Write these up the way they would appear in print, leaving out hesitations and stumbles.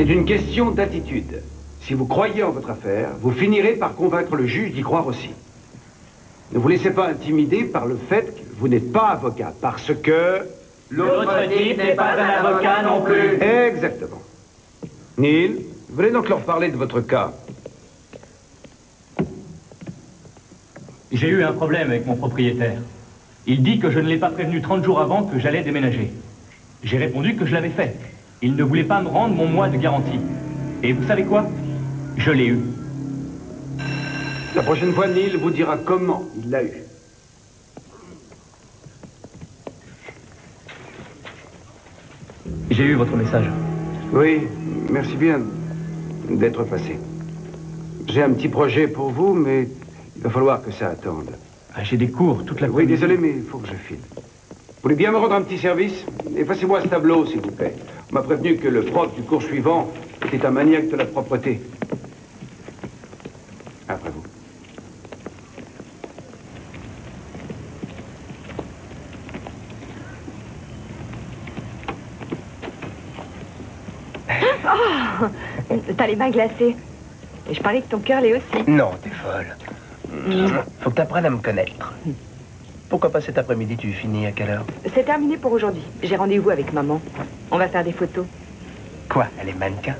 C'est une question d'attitude. Si vous croyez en votre affaire, vous finirez par convaincre le juge d'y croire aussi. Ne vous laissez pas intimider par le fait que vous n'êtes pas avocat, parce que... L'autre type n'est pas un avocat non plus. Exactement. Neil, venez donc leur parler de votre cas. J'ai eu un problème avec mon propriétaire. Il dit que je ne l'ai pas prévenu 30 jours avant que j'allais déménager. J'ai répondu que je l'avais fait. Il ne voulait pas me rendre mon mois de garantie. Et vous savez quoi? Je l'ai eu. La prochaine fois, Neil vous dira comment il l'a eu. J'ai eu votre message. Oui, merci bien d'être passé. J'ai un petit projet pour vous, mais il va falloir que ça attende. Ah, j'ai des cours toute la Oui, désolé, mais il faut que je file. Vous voulez bien me rendre un petit service? Effacez-moi ce tableau, s'il vous plaît. On m'a prévenu que le prof du cours suivant était un maniaque de la propreté. Après vous. Oh, t'as les mains glacées. Et je parie que ton cœur l'est aussi. Non, t'es folle. Faut que t'apprennes à me connaître. Pourquoi pas cet après-midi, tu finis à quelle heure? C'est terminé pour aujourd'hui. J'ai rendez-vous avec maman. On va faire des photos. Quoi? Elle est mannequin?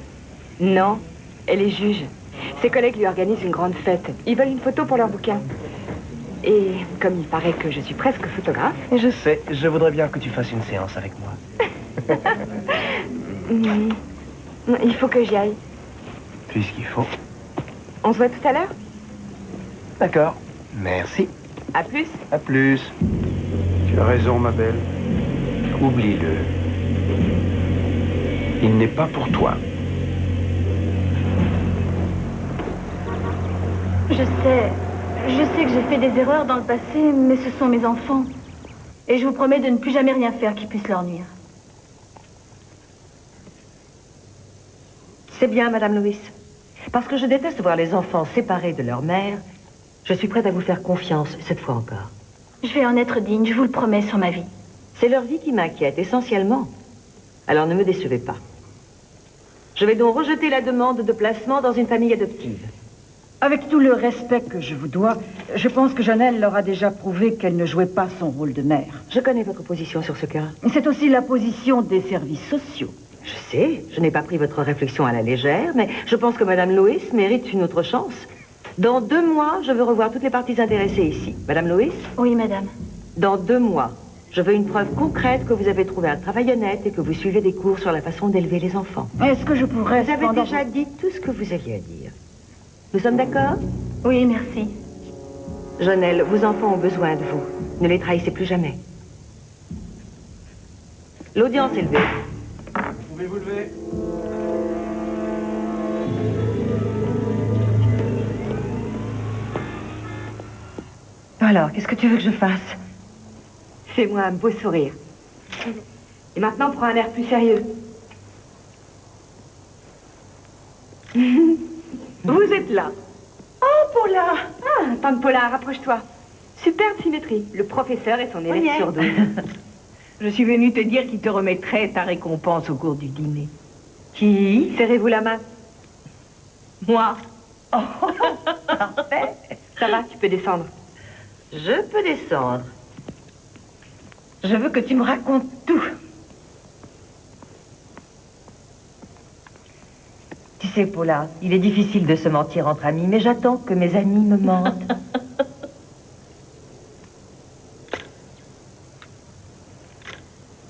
Non, elle est juge. Ses collègues lui organisent une grande fête. Ils veulent une photo pour leur bouquin. Et comme il paraît que je suis presque photographe... Je sais, je voudrais bien que tu fasses une séance avec moi. Il faut que j'y aille. Puisqu'il faut. On se voit tout à l'heure? D'accord. Merci. À plus. À plus. Tu as raison, ma belle. Oublie-le. Il n'est pas pour toi. Je sais que j'ai fait des erreurs dans le passé, mais ce sont mes enfants. Et je vous promets de ne plus jamais rien faire qui puisse leur nuire. C'est bien, Madame Lewis. Parce que je déteste voir les enfants séparés de leur mère, je suis prête à vous faire confiance, cette fois encore. Je vais en être digne, je vous le promets, sur ma vie. C'est leur vie qui m'inquiète, essentiellement. Alors ne me décevez pas. Je vais donc rejeter la demande de placement dans une famille adoptive. Avec tout le respect que je vous dois, je pense que Janelle leur a déjà prouvé qu'elle ne jouait pas son rôle de mère. Je connais votre position sur ce cas. C'est aussi la position des services sociaux. Je sais, je n'ai pas pris votre réflexion à la légère, mais je pense que Madame Lois mérite une autre chance. Dans 2 mois, je veux revoir toutes les parties intéressées ici. Madame Lois? Oui, madame. Dans 2 mois, je veux une preuve concrète que vous avez trouvé un travail honnête et que vous suivez des cours sur la façon d'élever les enfants. Est-ce que je pourrais... Vous avez déjà dit tout ce que vous aviez à dire. Nous sommes d'accord? Oui, merci. Janelle, vos enfants ont besoin de vous. Ne les trahissez plus jamais. L'audience est levée. Pouvez-vous lever? Alors, qu'est-ce que tu veux que je fasse? Fais-moi un beau sourire. Et maintenant, prends un air plus sérieux. Vous êtes là. Oh, Paula! Ah, tante Paula, rapproche-toi. Superbe symétrie. Le professeur et son élève surdoué. Je suis venue te dire qu'il te remettrait ta récompense au cours du dîner. Qui? Serrez-vous la main. Moi? Oh, parfait. Ça va, tu peux descendre. Je peux descendre. Je veux que tu me racontes tout. Tu sais, Paula, il est difficile de se mentir entre amis, mais j'attends que mes amis me mentent.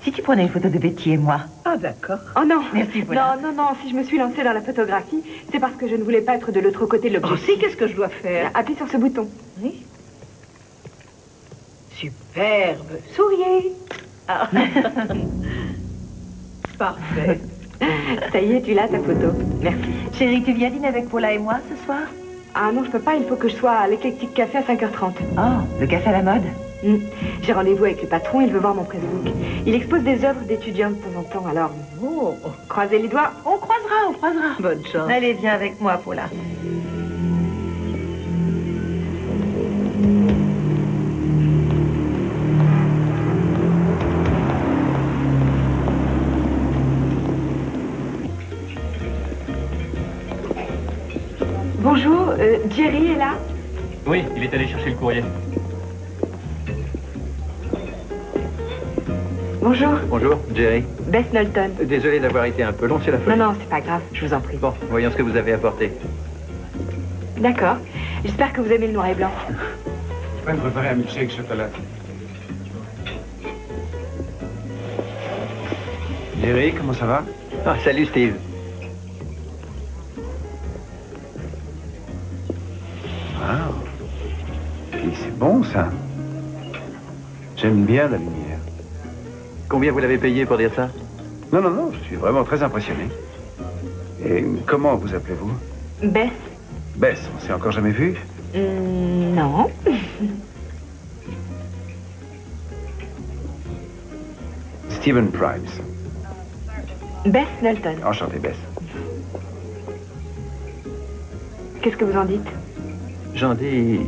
Si tu prenais une photo de Betty et moi. Ah, d'accord. Oh non. Merci, Paula. Non, si je me suis lancée dans la photographie, c'est parce que je ne voulais pas être de l'autre côté de l'objectif. Oh, si, qu'est-ce que je dois faire? Appuie sur ce bouton. Oui. Superbe. Souriez. Ah. Parfait. Ça y est, tu l'as, ta photo. Merci. Chérie, tu viens dîner avec Paula et moi ce soir? Ah non, je peux pas, il faut que je sois à l'Eclectic Café à 5h30. Oh, le café à la mode? J'ai rendez-vous avec le patron, il veut voir mon pressbook. Il expose des œuvres d'étudiants de temps en temps, alors... Oh. Croisez les doigts. On croisera. Bonne chance. Allez, viens avec moi, Paula. Bonjour, Jerry est là? Oui, il est allé chercher le courrier. Bonjour. Bonjour, Jerry. Bess Knowlton. Désolé d'avoir été un peu long, c'est la folie. Non, non, c'est pas grave, je vous en prie. Bon, voyons ce que vous avez apporté. D'accord. J'espère que vous aimez le noir et blanc. Je vais me préparer un milkshake chocolat. Jerry, comment ça va? Ah, salut, Steve. Wow. Et c'est bon, ça. J'aime bien la lumière. Combien vous l'avez payé pour dire ça? Non, non, non, je suis vraiment très impressionné. Et comment vous appelez-vous? Bess. Bess, on s'est encore jamais vu? Non. Stephen Primes. Bess Knowlton. Enchanté, Bess. Qu'est-ce que vous en dites? J'en dis...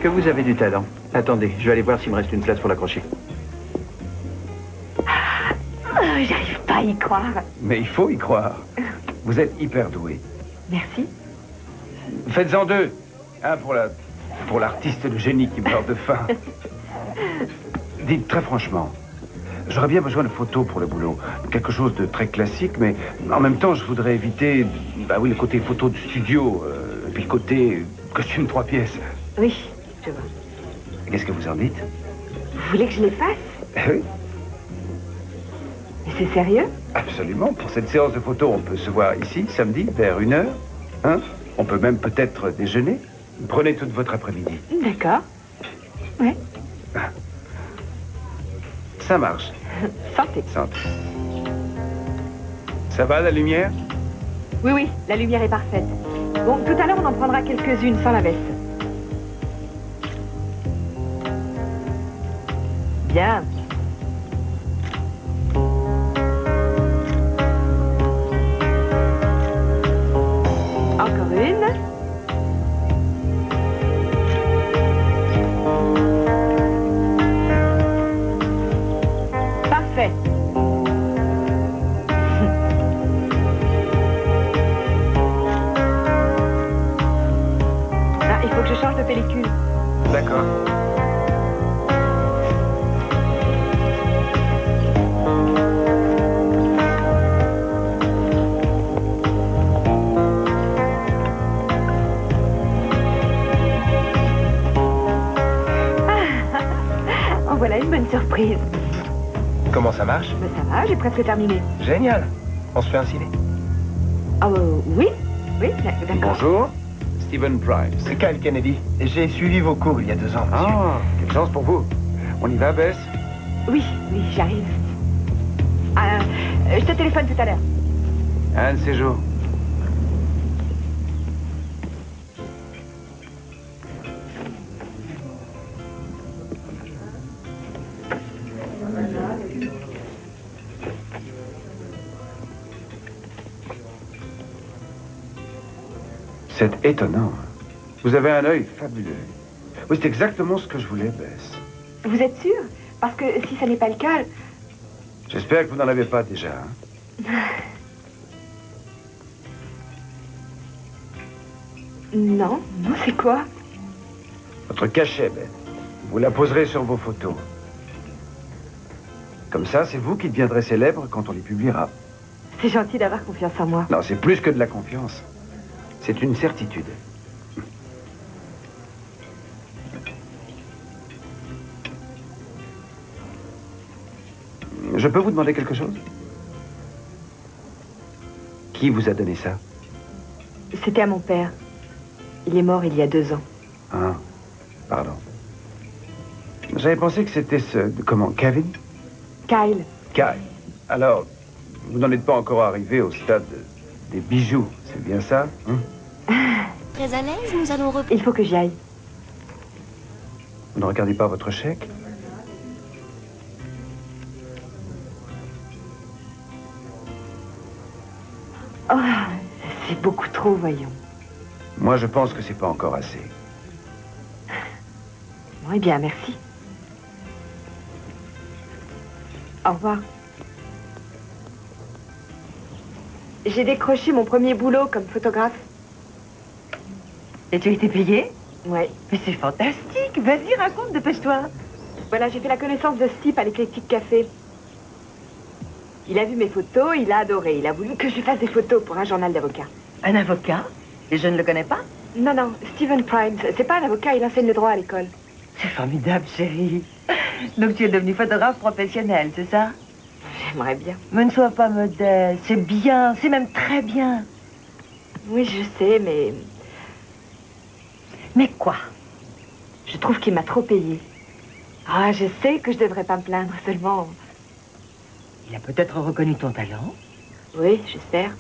que vous avez du talent. Attendez, je vais aller voir s'il me reste une place pour l'accrocher. J'arrive pas à y croire. Mais il faut y croire. Vous êtes hyper doué. Merci. Faites-en deux. Un pour l'artiste de génie qui meurt de faim. Dites très franchement, j'aurais bien besoin de photos pour le boulot. Quelque chose de très classique, mais en même temps, je voudrais éviter, bah oui, le côté photo de studio, et puis le côté costume 3 pièces. Oui, je vois. Qu'est-ce que vous en dites? Vous voulez que je les fasse? Oui, Mais c'est sérieux? absolument. Pour cette séance de photos, on peut se voir ici, samedi, vers 1h. Hein? On peut même peut-être déjeuner. Prenez toute votre après-midi. D'accord. Ouais. Ça marche. Santé. Santé. Ça va, la lumière? Oui, oui, la lumière est parfaite. Bon, tout à l'heure, on en prendra quelques-unes sans la veste. Bien. Encore une. Parfait. Ah, il faut que je change de pellicule. D'accord. En voilà une bonne surprise. Comment ça marche? Mais ça va, j'ai presque terminé. Génial. On se fait un ciné. Ah, oui, oui, d'accord. Bonjour, Stephen Primes. C'est Kyle Kennedy. J'ai suivi vos cours il y a 2 ans, monsieur. Ah, quelle chance pour vous. On y va, Bess? Oui, oui, j'arrive. Ah, je te téléphone tout à l'heure. Un de ces jours. C'est étonnant. Vous avez un œil fabuleux. Oui, c'est exactement ce que je voulais, Bess. Vous êtes sûr? Parce que si ça n'est pas le cas... J'espère que vous n'en avez pas déjà. Hein? Non, non, c'est quoi? Votre cachet, Beth. Vous la poserez sur vos photos. Comme ça, c'est vous qui deviendrez célèbre quand on les publiera. C'est gentil d'avoir confiance en moi. Non, c'est plus que de la confiance. C'est une certitude. Je peux vous demander quelque chose? Qui vous a donné ça? C'était à mon père. Il est mort il y a 2 ans. Ah, pardon. J'avais pensé que c'était ce... Comment, Kevin? Kyle. Kyle. Alors, vous n'en êtes pas encore arrivé au stade des bijoux, c'est bien ça, hein? Très à l'aise, nous allons reprendre. Il faut que j'y aille. Vous ne regardez pas votre chèque? Oh, c'est beaucoup trop, voyons. Moi, je pense que c'est pas encore assez. Bon, eh bien, merci. Au revoir. J'ai décroché mon premier boulot comme photographe. Et tu as été payée? Ouais. Mais c'est fantastique. Vas-y, raconte, dépêche-toi. Voilà, j'ai fait la connaissance de Steve à l'Eclectic Café. Il a vu mes photos, il a adoré. Il a voulu que je lui fasse des photos pour un journal d'avocat. Un avocat? Et je ne le connais pas? Non, non, Stephen Primes. C'est pas un avocat, il enseigne le droit à l'école. C'est formidable, chérie. Donc tu es devenue photographe professionnelle, c'est ça? J'aimerais bien. Mais ne sois pas modeste. C'est bien, c'est même très bien. Oui, je sais, mais... Mais quoi? Je trouve qu'il m'a trop payé. Ah, je sais que je devrais pas me plaindre, seulement... Il a peut-être reconnu ton talent. Oui, j'espère.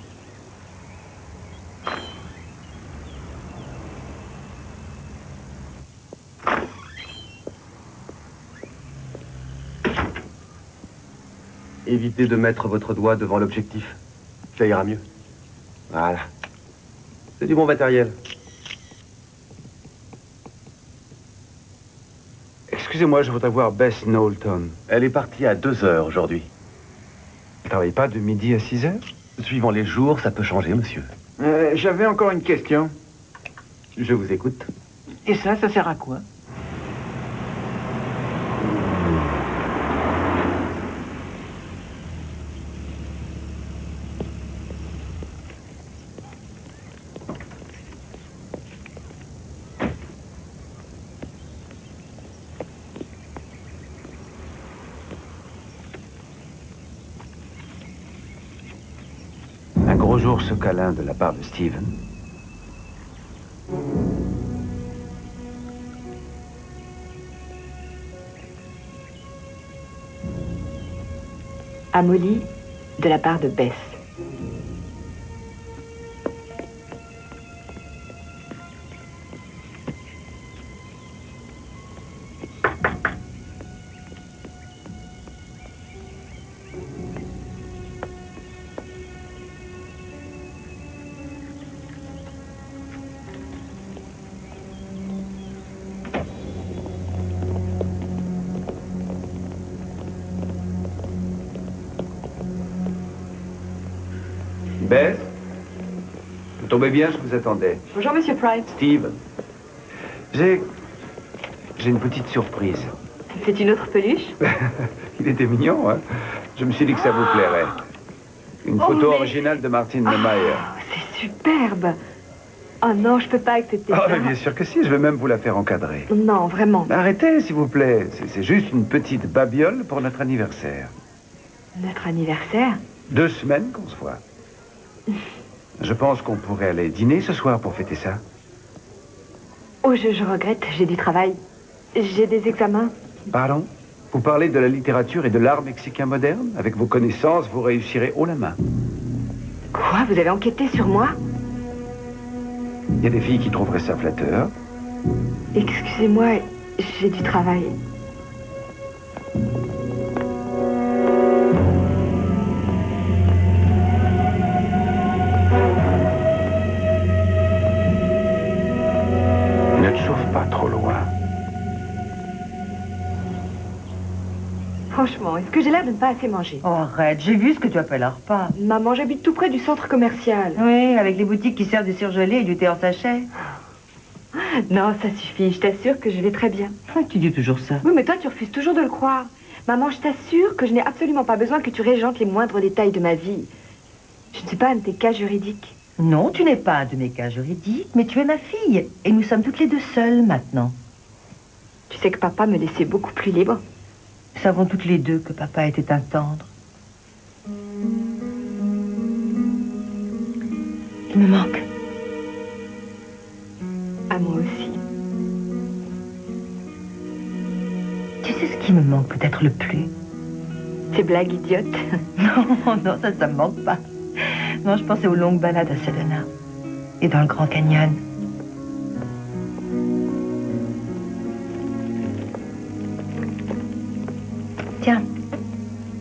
Évitez de mettre votre doigt devant l'objectif. Ça ira mieux. Voilà. C'est du bon matériel. Excusez-moi, je voudrais voir Bess Knowlton. Elle est partie à 2 heures aujourd'hui. Elle travaille pas de midi à 6 heures? Suivant les jours, ça peut changer, monsieur. J'avais encore une question. Je vous écoute. Et ça sert à quoi? Un gros jour ce câlin de la part de Steven. À Molly, de la part de Bess. Bess, vous tombez bien, je vous attendais. Bonjour, Monsieur Price. Steve, j'ai une petite surprise. C'est une autre peluche? Il était mignon, hein? Je me suis dit que ça vous plairait. Une photo mais... originale de Martin Lemaier. C'est superbe. Oh non, je peux pas accepter Oh, ça. mais bien sûr que si, je vais même vous la faire encadrer. Non, vraiment. Arrêtez, s'il vous plaît. C'est juste une petite babiole pour notre anniversaire. Notre anniversaire? 2 semaines qu'on se voit. Je pense qu'on pourrait aller dîner ce soir pour fêter ça. Oh, je regrette, j'ai du travail. J'ai des examens. Pardon? Vous parlez de la littérature et de l'art mexicain moderne? Avec vos connaissances, vous réussirez haut la main. Quoi? Vous avez enquêté sur moi? Il y a des filles qui trouveraient ça flatteur. Excusez-moi, j'ai du travail. Ne te chauffe pas trop loin. Franchement, est-ce que j'ai l'air de ne pas assez manger? Oh, arrête, j'ai vu ce que tu appelles un repas. Maman, j'habite tout près du centre commercial. Oui, avec les boutiques qui servent du surgelé et du thé en sachet. Non, ça suffit, je t'assure que je vais très bien. Ah, tu dis toujours ça. Oui, mais toi, tu refuses toujours de le croire. Maman, je t'assure que je n'ai absolument pas besoin que tu régentes les moindres détails de ma vie. Je ne suis pas un de tes cas juridiques. Non, tu n'es pas un de mes cas juridiques, mais tu es ma fille. Et nous sommes toutes les deux seules maintenant. Tu sais que papa me laissait beaucoup plus libre. Nous savons toutes les deux que papa était un tendre. Il me manque. À moi aussi. Tu sais ce qui me manque peut-être le plus? Ces blagues idiotes. Non, non, ça me manque pas. Non, je pensais aux longues balades à Sedona. Et dans le Grand Canyon. Tiens.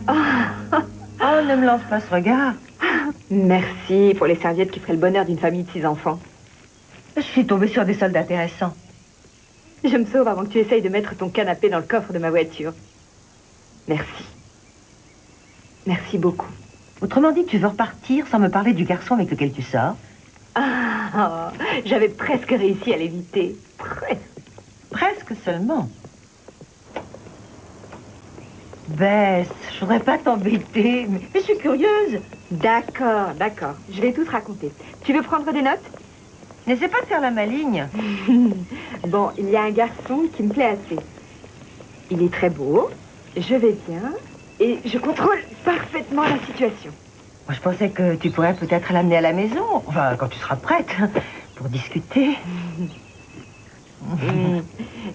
Oh, ne me lance pas ce regard. Merci pour les serviettes qui feraient le bonheur d'une famille de 6 enfants. Je suis tombée sur des soldes intéressants. Je me sauve avant que tu essayes de mettre ton canapé dans le coffre de ma voiture. Merci. Merci beaucoup. Autrement dit, tu veux repartir sans me parler du garçon avec lequel tu sors? Ah, j'avais presque réussi à l'éviter. Presque. Presque seulement. Bess, je voudrais pas t'embêter, mais je suis curieuse. D'accord, d'accord. Je vais tout te raconter. Tu veux prendre des notes? N'essaie pas de faire la maligne. Bon, il y a un garçon qui me plaît assez. Il est très beau, je vais bien, et je contrôle parfaitement la situation. Moi, je pensais que tu pourrais peut-être l'amener à la maison. Enfin, quand tu seras prête, pour discuter.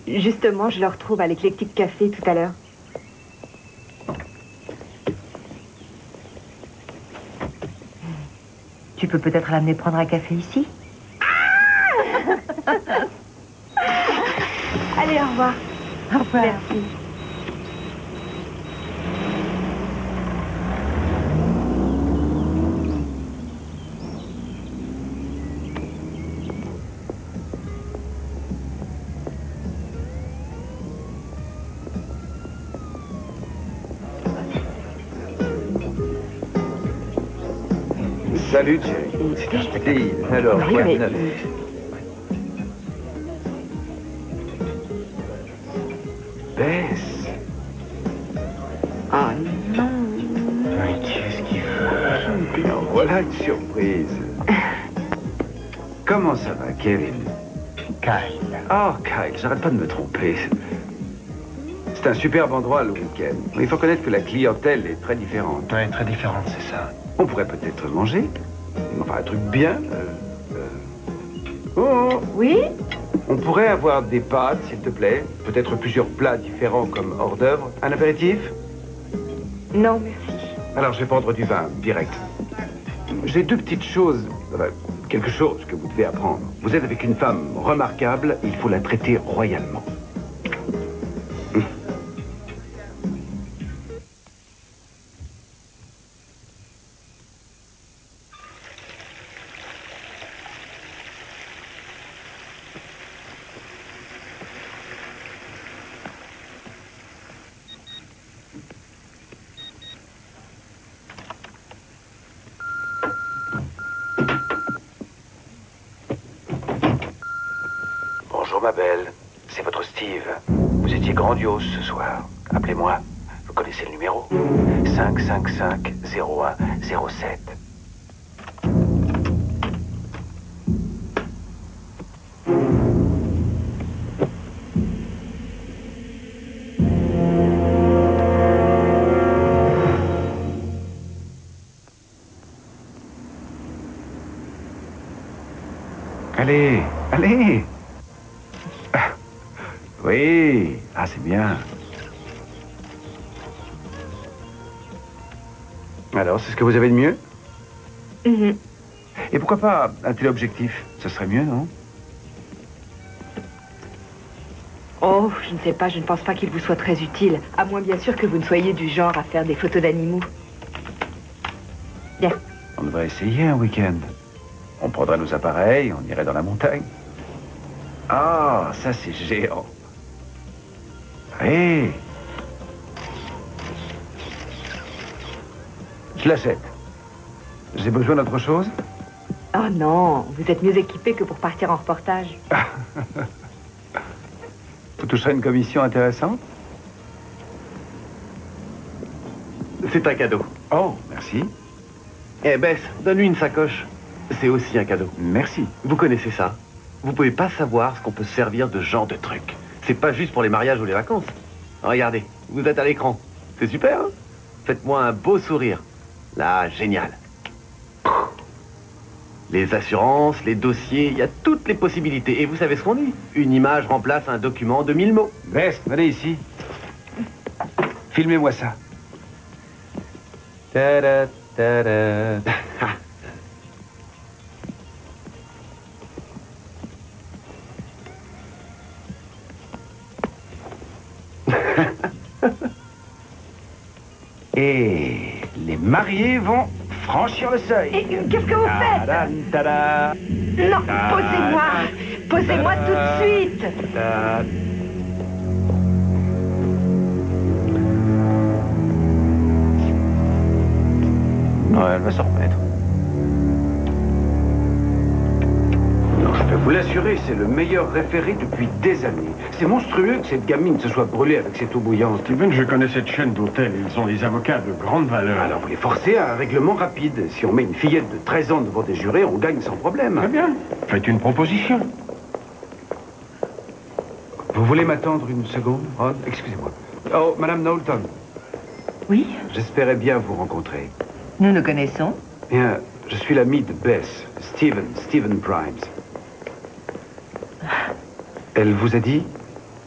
Justement, je le retrouve à l'Éclectique Café tout à l'heure. Tu peux peut-être l'amener prendre un café ici? Allez, au revoir. Au revoir. Merci. Salut, Jerry. C'est un spectacle. Alors, Oui, quoi mais- de neuf? Bess. Ah non. Mais qu'est-ce qu'il fait? Alors, voilà une surprise. Comment ça va, Kevin? Kyle. Oh, Kyle, j'arrête pas de me tromper. C'est un superbe endroit le week-end. Mais il faut connaître que la clientèle est très différente. Ouais, très différente, c'est ça. On pourrait peut-être manger. Enfin, un truc bien. Oh, Oui? on pourrait avoir des pâtes, s'il te plaît. Peut-être plusieurs plats différents comme hors d'œuvre. Un apéritif? Non, merci. Alors, je vais prendre du vin, direct. J'ai deux petites choses. Quelque chose que vous devez apprendre. Vous êtes avec une femme remarquable, il faut la traiter royalement. Bonjour ma belle, c'est votre Steve. Vous étiez grandiose ce soir. Appelez-moi. Vous connaissez le numéro? 555-01-07. Allez, allez. Oui, ah c'est bien. Alors, c'est ce que vous avez de mieux? Mhm. Et pourquoi pas un téléobjectif? Ce serait mieux, non? Oh, je ne sais pas, je ne pense pas qu'il vous soit très utile. À moins bien sûr que vous ne soyez du genre à faire des photos d'animaux. Bien. On devrait essayer un week-end. On prendrait nos appareils, on irait dans la montagne. Ah, ça c'est géant. Hé! Je l'achète. J'ai besoin d'autre chose? Oh non, vous êtes mieux équipé que pour partir en reportage. Vous toucherez une commission intéressante? C'est un cadeau. Oh, merci. Eh Bess, donne-lui une sacoche. C'est aussi un cadeau. Merci. Vous connaissez ça? Vous pouvez pas savoir ce qu'on peut se servir de ce genre de truc. C'est pas juste pour les mariages ou les vacances. Regardez, vous êtes à l'écran. C'est super, hein? Faites-moi un beau sourire. Là, génial. Les assurances, les dossiers, il y a toutes les possibilités. Et vous savez ce qu'on dit? Une image remplace un document de 1000 mots. Bess, venez ici. Filmez-moi ça. Ta-da, ta-da. Et les mariés vont franchir le seuil. Et qu'est-ce que vous faites? Tadam, tada. Non, posez-moi. Posez-moi tout de suite. Ta- Ouais, elle va s'en remettre. Non, je peux vous l'assurer, c'est le meilleur référé depuis des années. C'est monstrueux que cette gamine se soit brûlée avec cette eau bouillante. Steven, je connais cette chaîne d'hôtels. Ils ont des avocats de grande valeur. Alors vous les forcez à un règlement rapide. Si on met une fillette de 13 ans devant des jurés, on gagne sans problème. Très bien. Faites une proposition. Vous voulez m'attendre une seconde, Ron? Excusez-moi. Oh, Madame Knowlton. Oui, J'espérais bien vous rencontrer. nous nous connaissons. Bien, je suis l'ami de Bess, Stephen Primes. Elle vous a dit?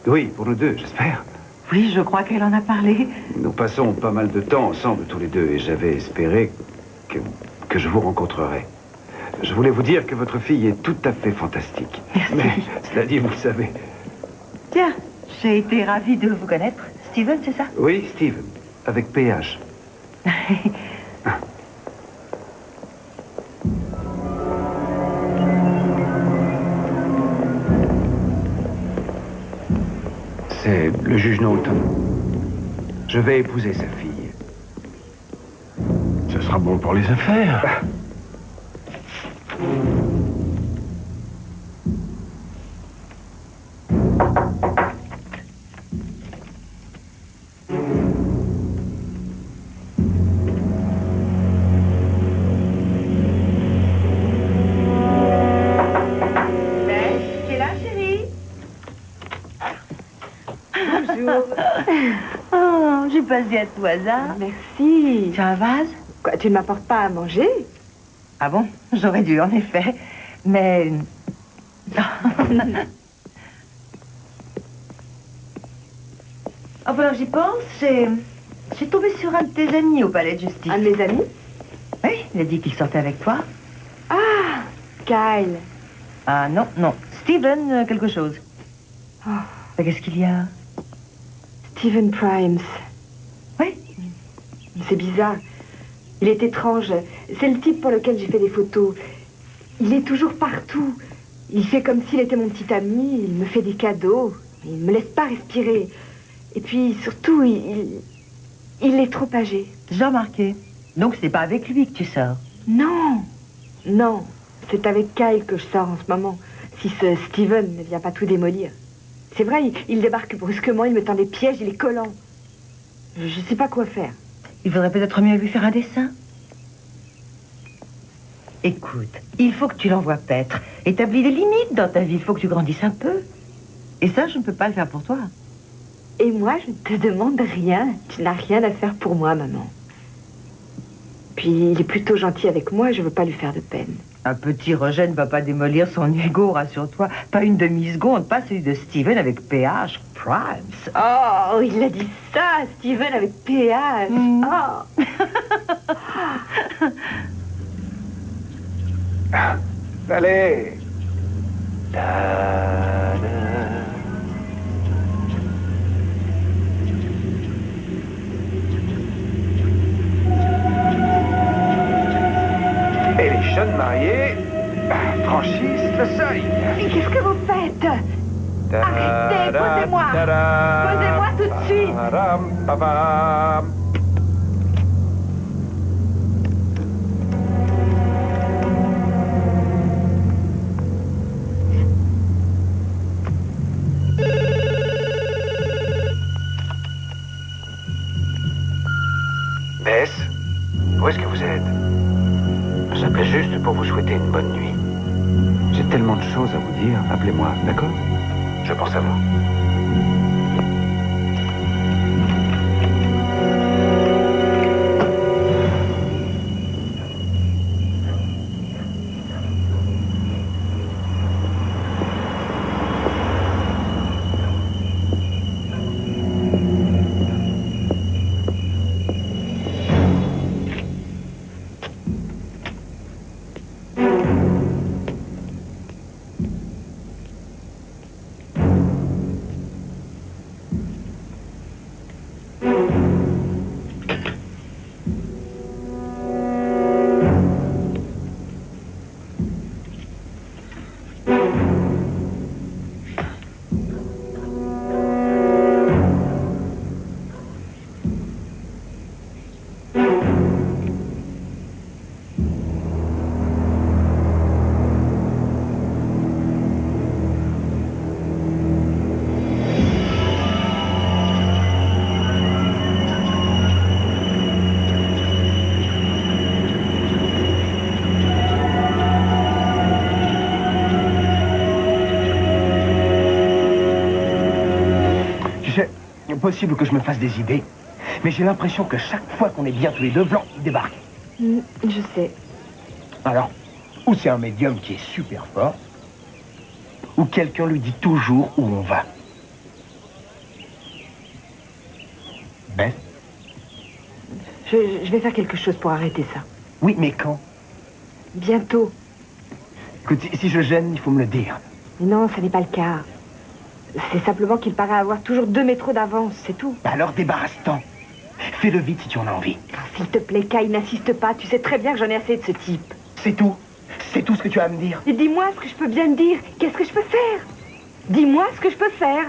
Oui, pour nous deux, j'espère. Oui, je crois qu'elle en a parlé. Nous passons pas mal de temps ensemble tous les deux et j'avais espéré que je vous rencontrerais. Je voulais vous dire que votre fille est tout à fait fantastique. Merci. Mais, cela dit, vous le savez. Tiens, j'ai été ravie de vous connaître. Steven, c'est ça? Oui, Stephen, avec PH. C'est le juge Knowlton. Je vais épouser sa fille. Ce sera bon pour les affaires. Tu es là, chérie? Bonjour. Oh, j'ai passé à tout hasard. Merci. Tu as un vase? Quoi, tu ne m'apportes pas à manger? Ah bon? J'aurais dû, en effet. Mais... Enfin, alors j'y pense, j'ai tombé sur un de tes amis au palais de justice. Un de mes amis? Oui, il a dit qu'il sortait avec toi. Ah, Kyle. Ah non, non. Steven, quelque chose. Oh, Mais qu'est-ce qu'il y a? Stephen Primes. Oui. C'est bizarre. Il est étrange. C'est le type pour lequel j'ai fait des photos. Il est toujours partout. Il fait comme s'il était mon petit ami. Il me fait des cadeaux. Il ne me laisse pas respirer. Et puis, surtout, il est trop âgé. J'ai remarqué. Donc, c'est pas avec lui que tu sors? Non. Non. C'est avec Kyle que je sors en ce moment. Si ce Steven ne vient pas tout démolir. C'est vrai, il débarque brusquement, il me tend des pièges, il est collant. Je ne sais pas quoi faire. Il faudrait peut-être mieux lui faire un dessin. Écoute, il faut que tu l'envoies paître. Établis des limites dans ta vie, il faut que tu grandisses un peu. Et ça, je ne peux pas le faire pour toi. Et moi, je ne te demande rien. Tu n'as rien à faire pour moi, maman. Puis, il est plutôt gentil avec moi, je ne veux pas lui faire de peine. Un petit rejet ne va pas démolir son ego, rassure-toi. Pas une demi-seconde, pas celui de Steven avec PH Primes. Oh, il a dit ça, Steven avec PH. Oh. Allez. Et les jeunes mariés franchissent le seuil. Mais qu'est-ce que vous faites? Arrêtez, posez-moi. Posez-moi tout de suite. Bess, où est-ce que vous êtes? J'appelais juste pour vous souhaiter une bonne nuit. J'ai tellement de choses à vous dire. Appelez-moi, d'accord? Je pense à vous. possible que je me fasse des idées, mais j'ai l'impression que chaque fois qu'on est bien tous les deux, Blanc, il débarque. Je sais. Alors, ou c'est un médium qui est super fort, ou quelqu'un lui dit toujours où on va. Beth? Je vais faire quelque chose pour arrêter ça. Oui, mais quand? Bientôt. Écoute, si je gêne, il faut me le dire. Mais non, ça n'est pas le cas. C'est simplement qu'il paraît avoir toujours 2 métros d'avance, c'est tout. Alors débarrasse-t'en. Fais-le vite si tu en as envie. S'il te plaît, Kay, n'insiste pas. Tu sais très bien que j'en ai assez de ce type. C'est tout. C'est tout ce que tu as à me dire. Et dis-moi ce que je peux bien te dire. Qu'est-ce que je peux faire? Dis-moi ce que je peux faire.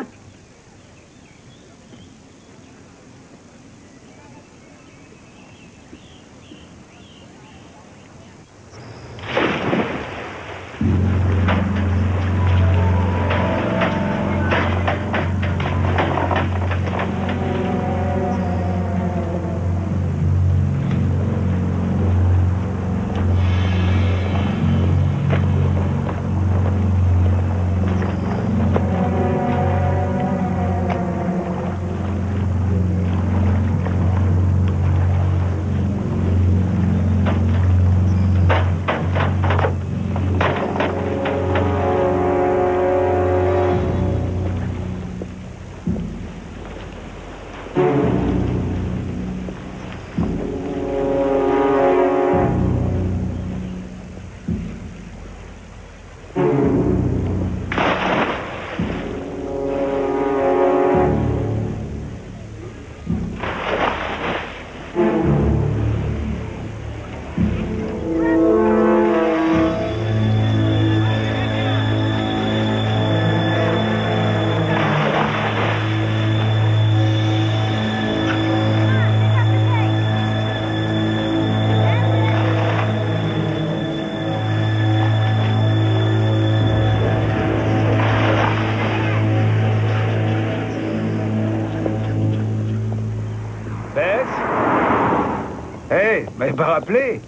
Pas rappelé.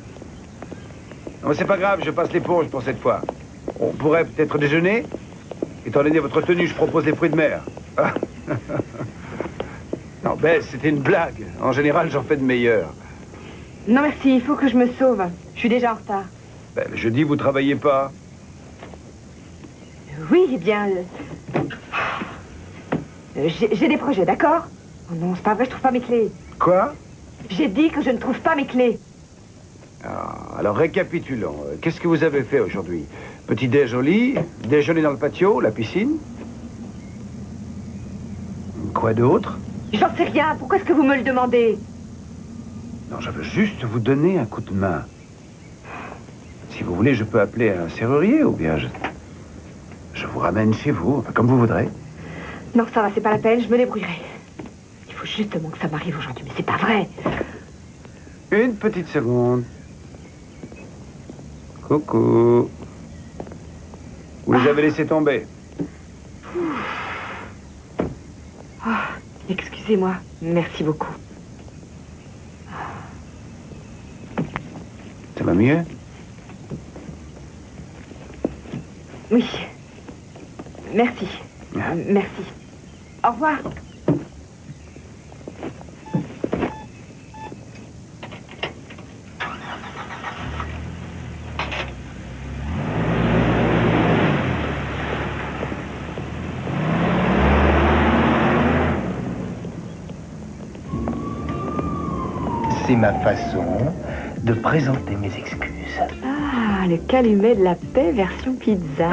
Non, c'est pas grave, je passe l'éponge pour cette fois. On pourrait peut-être déjeuner. Étant donné votre tenue, je propose des fruits de mer. Ah. Non, Bess, c'était une blague. En général, j'en fais de meilleurs. Non, merci, il faut que je me sauve. Je suis déjà en retard. Ben, le jeudi, vous travaillez pas? Oui, eh bien... j'ai des projets, d'accord? Oh non, c'est pas vrai, je trouve pas mes clés. Quoi? J'ai dit que je ne trouve pas mes clés. Ah, alors récapitulons. Qu'est-ce que vous avez fait aujourd'hui? Petit déj au lit, déjeuner dans le patio, la piscine? Quoi d'autre? J'en sais rien. Pourquoi est-ce que vous me le demandez? Non, je veux juste vous donner un coup de main. Si vous voulez, je peux appeler un serrurier ou bien je vous ramène chez vous, comme vous voudrez. Non, ça va, c'est pas la peine, je me débrouillerai. Il faut justement que ça m'arrive aujourd'hui, mais c'est pas vrai. Une petite seconde. Coucou. Vous les avez laissés tomber. Oh, excusez-moi. Merci beaucoup. Ça va mieux? Oui. Merci. Merci. Au revoir. C'est ma façon de présenter mes excuses. Ah, le calumet de la paix version pizza.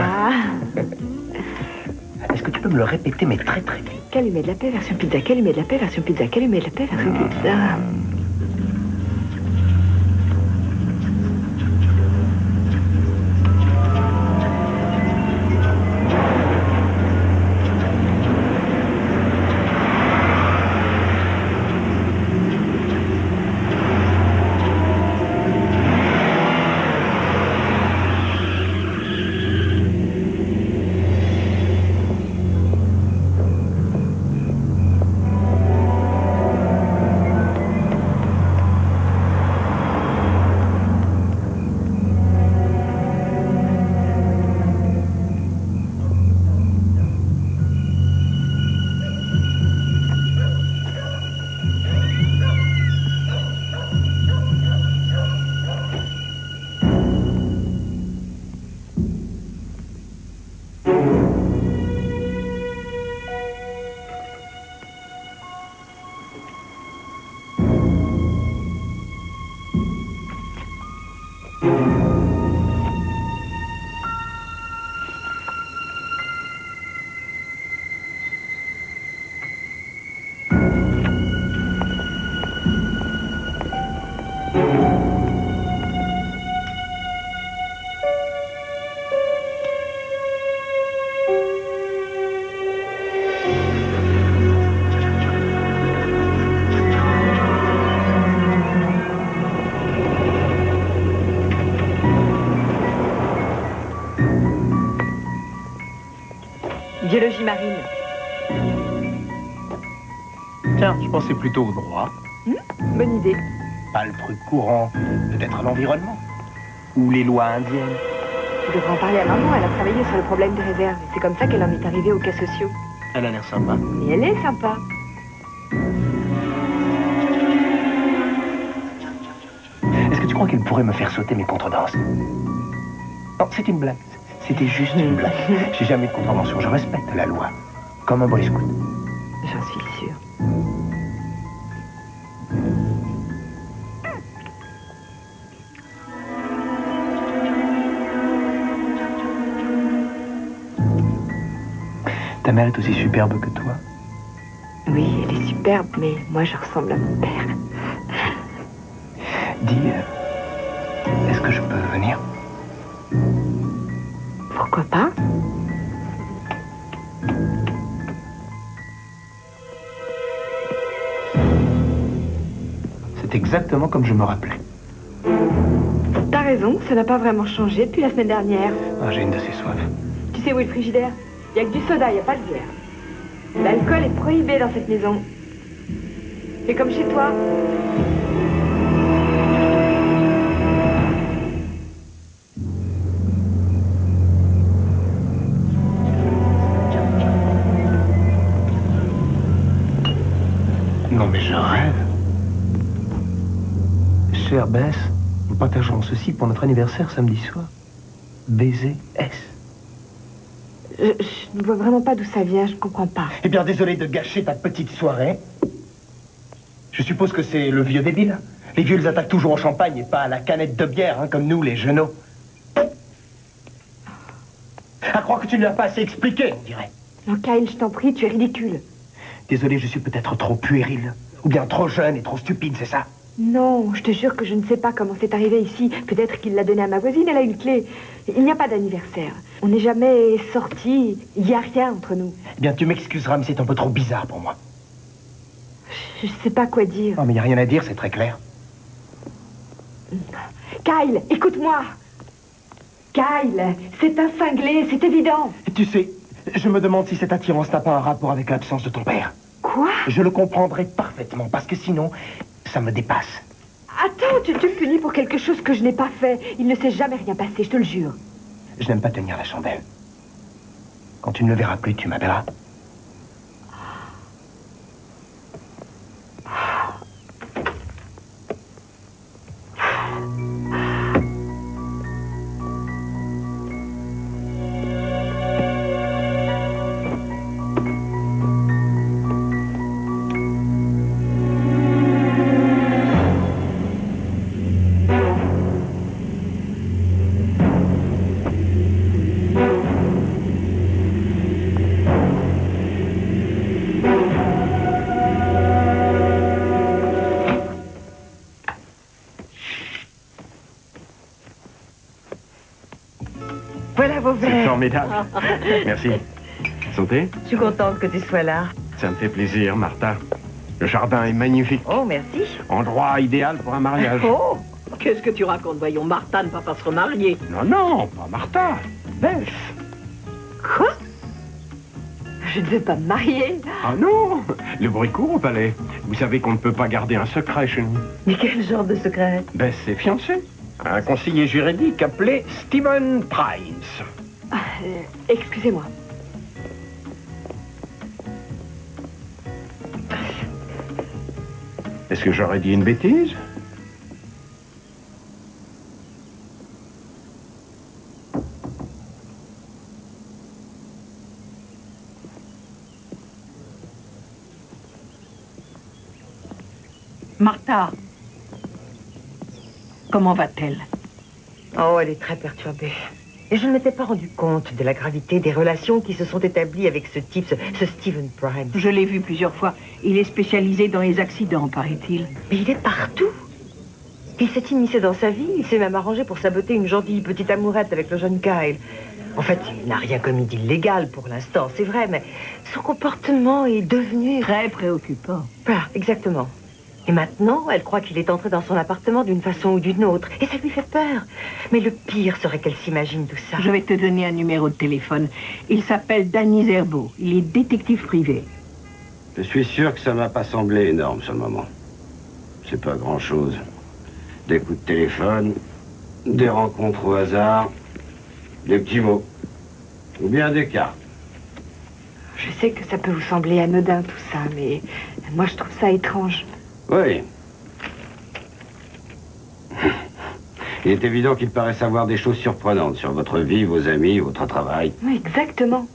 Est-ce que tu peux me le répéter, mais très très vite? Calumet de la paix version pizza, calumet de la paix version pizza, calumet de la paix version pizza. Biologie marine. Tiens, je pensais plutôt au droit. Bonne idée. Pas le truc courant, peut-être l'environnement. Ou les lois indiennes. Tu devrais en parler à maman, elle a travaillé sur le problème des réserves. C'est comme ça qu'elle en est arrivée aux cas sociaux. Elle a l'air sympa. Et elle est sympa. Est-ce que tu crois qu'elle pourrait me faire sauter mes contredanses? Non, c'est une blague. C'était juste une blague. J'ai jamais eu de contravention, je respecte la loi. Comme un boy scout. J'en suis sûre. Ta mère est aussi superbe que toi? Oui, elle est superbe, mais moi je ressemble à mon père. Dis, est-ce que je peux venir? Pourquoi pas? C'est exactement comme je me rappelais. T'as raison, ça n'a pas vraiment changé depuis la semaine dernière. Ah, j'ai une de ces soifs. Tu sais où est le frigidaire? Il n'y a que du soda, il n'y a pas de bière. L'alcool est prohibé dans cette maison. C'est comme chez toi. Non mais je rêve. Chère Bess, nous partagerons ceci pour notre anniversaire samedi soir. Baiser S. Je ne vois vraiment pas d'où ça vient, je ne comprends pas. Eh bien, désolé de gâcher ta petite soirée. Je suppose que c'est le vieux débile. Les vieux, ils attaquent toujours au champagne et pas à la canette de bière, hein, comme nous, les genoux. À croire que tu ne l'as pas assez expliqué, on dirait. Non, Kyle, je t'en prie, tu es ridicule. Désolé, je suis peut-être trop puéril. Ou bien trop jeune et trop stupide, c'est ça? Non, je te jure que je ne sais pas comment c'est arrivé ici. Peut-être qu'il l'a donné à ma voisine, elle a une clé. Il n'y a pas d'anniversaire. On n'est jamais sortis. Il n'y a rien entre nous. Eh bien, tu m'excuseras, mais c'est un peu trop bizarre pour moi. Je ne sais pas quoi dire. Non, mais il n'y a rien à dire, c'est très clair. Kyle, écoute-moi. Kyle, c'est un cinglé, c'est évident. Tu sais, je me demande si cette attirance n'a pas un rapport avec l'absence de ton père. Quoi? Je le comprendrai parfaitement, parce que sinon, ça me dépasse. Attends, tu me punis pour quelque chose que je n'ai pas fait. Il ne s'est jamais rien passé, je te le jure. Je n'aime pas tenir la chandelle. Quand tu ne le verras plus, tu m'appelleras. Voilà vos verres. C'est formidable. Merci. Santé? Je suis contente que tu sois là. Ça me fait plaisir, Martha. Le jardin est magnifique. Oh, merci. Endroit idéal pour un mariage. Oh, qu'est-ce que tu racontes? Voyons, Martha ne va pas se remarier. Non, non, pas Martha. Bess. Quoi? Je ne veux pas me marier. Ah non, le bruit court au palais. Vous savez qu'on ne peut pas garder un secret chez nous. Mais quel genre de secret? Bess est fiancée. Un conseiller juridique appelé Stephen Price. Excusez-moi. Est-ce que j'aurais dit une bêtise? Martha, comment va-t-elle? Oh, elle est très perturbée. Et je ne m'étais pas rendu compte de la gravité des relations qui se sont établies avec ce type, ce Stephen Prime. Je l'ai vu plusieurs fois. Il est spécialisé dans les accidents, paraît-il. Mais il est partout. Il s'est immiscé dans sa vie. Il s'est même arrangé pour saboter une gentille petite amourette avec le jeune Kyle. En fait, il n'a rien commis d'illégal pour l'instant, c'est vrai, mais son comportement est devenu... Très préoccupant. Voilà, exactement. Et maintenant, elle croit qu'il est entré dans son appartement d'une façon ou d'une autre. Et ça lui fait peur. Mais le pire serait qu'elle s'imagine tout ça. Je vais te donner un numéro de téléphone. Il s'appelle Danny Zerbo. Il est détective privé. Je suis sûr que ça m'a pas semblé énorme sur le moment. C'est pas grand-chose. Des coups de téléphone, des rencontres au hasard, des petits mots. Ou bien des cartes. Je sais que ça peut vous sembler anodin tout ça, mais moi je trouve ça étrange. Oui. Il est évident qu'il paraît savoir des choses surprenantes sur votre vie, vos amis, votre travail. Oui, exactement.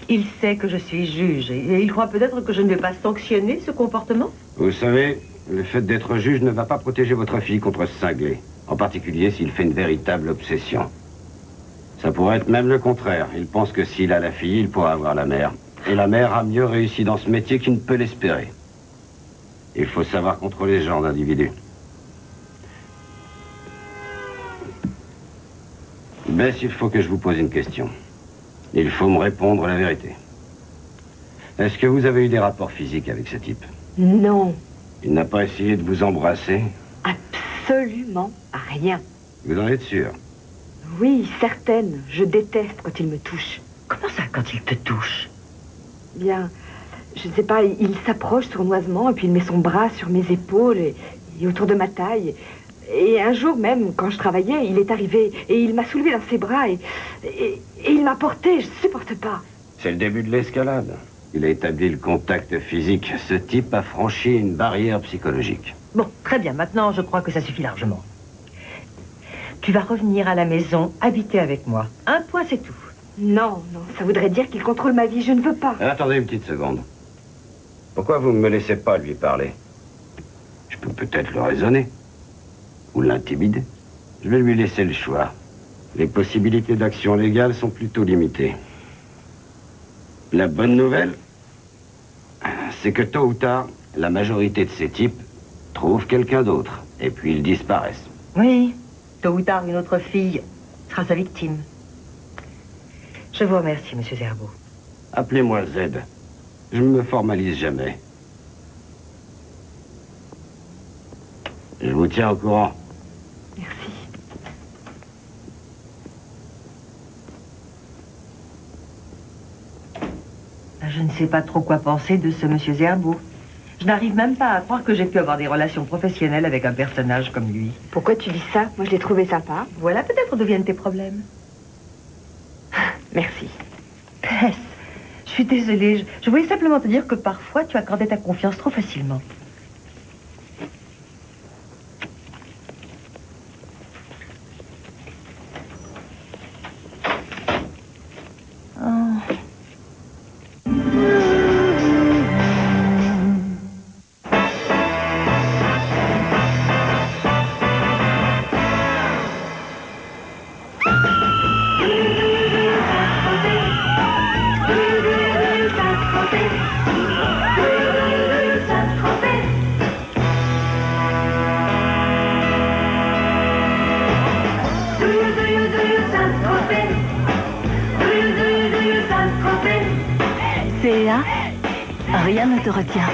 Il sait que je suis juge et il croit peut-être que je ne vais pas sanctionner ce comportement. Vous savez, le fait d'être juge ne va pas protéger votre fille contre ce cinglé. En particulier s'il fait une véritable obsession. Ça pourrait être même le contraire. Il pense que s'il a la fille, il pourra avoir la mère. Et la mère a mieux réussi dans ce métier qu'il ne peut l'espérer. Il faut savoir contrôler ce genre d'individu. Bess, il faut que je vous pose une question. Il faut me répondre la vérité. Est-ce que vous avez eu des rapports physiques avec ce type? Non. Il n'a pas essayé de vous embrasser? Absolument rien. Vous en êtes sûr? Oui, certaine. Je déteste quand il me touche. Comment ça, quand il te touche? Bien, je ne sais pas, il s'approche sournoisement et puis il met son bras sur mes épaules et autour de ma taille. Et un jour même, quand je travaillais, il est arrivé et il m'a soulevé dans ses bras et il m'a porté, je ne supporte pas. C'est le début de l'escalade. Il a établi le contact physique. Ce type a franchi une barrière psychologique. Bon, très bien. Maintenant, je crois que ça suffit largement. Tu vas revenir à la maison, habiter avec moi. Un point, c'est tout. Non, non, ça voudrait dire qu'il contrôle ma vie. Je ne veux pas. Attendez une petite seconde. Pourquoi vous ne me laissez pas lui parler? Je peux peut-être le raisonner. Ou l'intimider. Je vais lui laisser le choix. Les possibilités d'action légale sont plutôt limitées. La bonne nouvelle, c'est que tôt ou tard, la majorité de ces types trouvent quelqu'un d'autre. Et puis ils disparaissent. Oui, tôt ou tard, une autre fille sera sa victime. Je vous remercie, monsieur Zerbo. Appelez-moi Z. Je ne me formalise jamais. Je vous tiens au courant. Merci. Je ne sais pas trop quoi penser de ce monsieur Zerbo. Je n'arrive même pas à croire que j'ai pu avoir des relations professionnelles avec un personnage comme lui. Pourquoi tu dis ça? Moi, je l'ai trouvé sympa. Voilà peut-être d'où viennent tes problèmes. Merci. Tess, je suis désolée. Je voulais simplement te dire que parfois, tu accordais ta confiance trop facilement. Céa, rien ne te retient.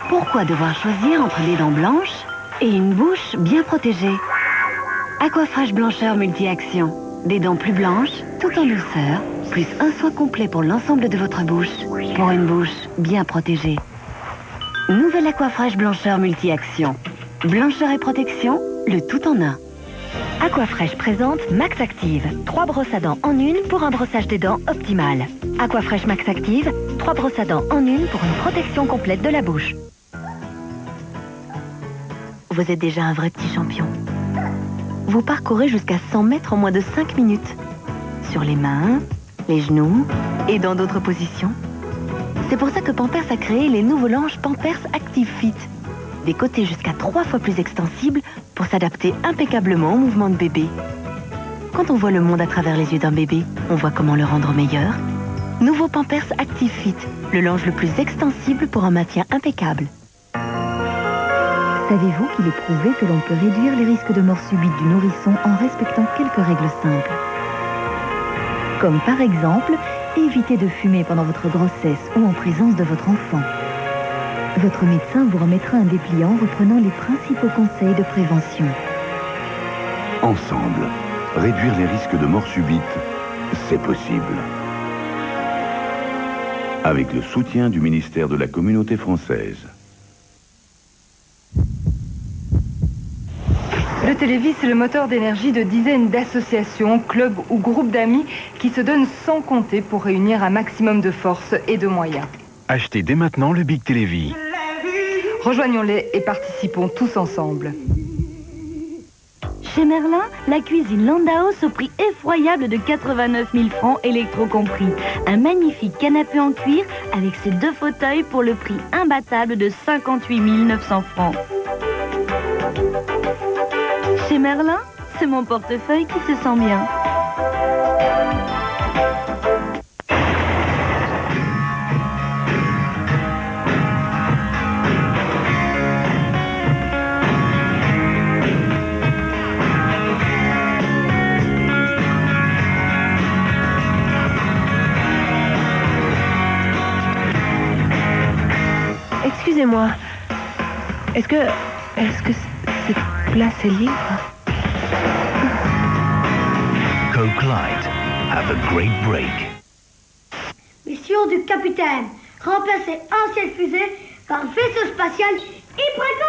Pourquoi devoir choisir entre des dents blanches et une bouche bien protégée? Aquafresh blancheur multi-action. Des dents plus blanches, tout en douceur, plus un soin complet pour l'ensemble de votre bouche, pour une bouche bien protégée. Nouvelle Aquafresh blancheur multi-action. Blancheur et protection, le tout en un. Aquafresh présente Max Active. 3 brosses à dents en une pour un brossage des dents optimal. Aquafresh Max Active, 3 brosses à dents en une pour une protection complète de la bouche. Vous êtes déjà un vrai petit champion. Vous parcourez jusqu'à 100 mètres en moins de 5 minutes. Sur les mains, les genoux et dans d'autres positions. C'est pour ça que Pampers a créé les nouveaux linges Pampers Active Fit. des côtés jusqu'à 3 fois plus extensibles pour s'adapter impeccablement au mouvement de bébé. Quand on voit le monde à travers les yeux d'un bébé, on voit comment le rendre meilleur. Nouveau Pampers Active Fit, le linge le plus extensible pour un maintien impeccable. Savez-vous qu'il est prouvé que l'on peut réduire les risques de mort subite du nourrisson en respectant quelques règles simples? Comme par exemple, évitez de fumer pendant votre grossesse ou en présence de votre enfant. Votre médecin vous remettra un dépliant reprenant les principaux conseils de prévention. Ensemble, réduire les risques de mort subite, c'est possible. Avec le soutien du ministère de la Communauté française. Le Télévis, c'est le moteur d'énergie de dizaines d'associations, clubs ou groupes d'amis qui se donnent sans compter pour réunir un maximum de force et de moyens. Achetez dès maintenant le Big Télévis. Rejoignons-les et participons tous ensemble. Chez Merlin, la cuisine Landhaus au prix effroyable de 89 000 francs, électro compris. Un magnifique canapé en cuir avec ses 2 fauteuils pour le prix imbattable de 58 900 francs. Chez Merlin, c'est mon portefeuille qui se sent bien. Excusez-moi, est-ce que cette place est libre? Coke Light, have a great break. Mission du capitaine, remplacer ancienne fusée par vaisseau spatial Hypercube.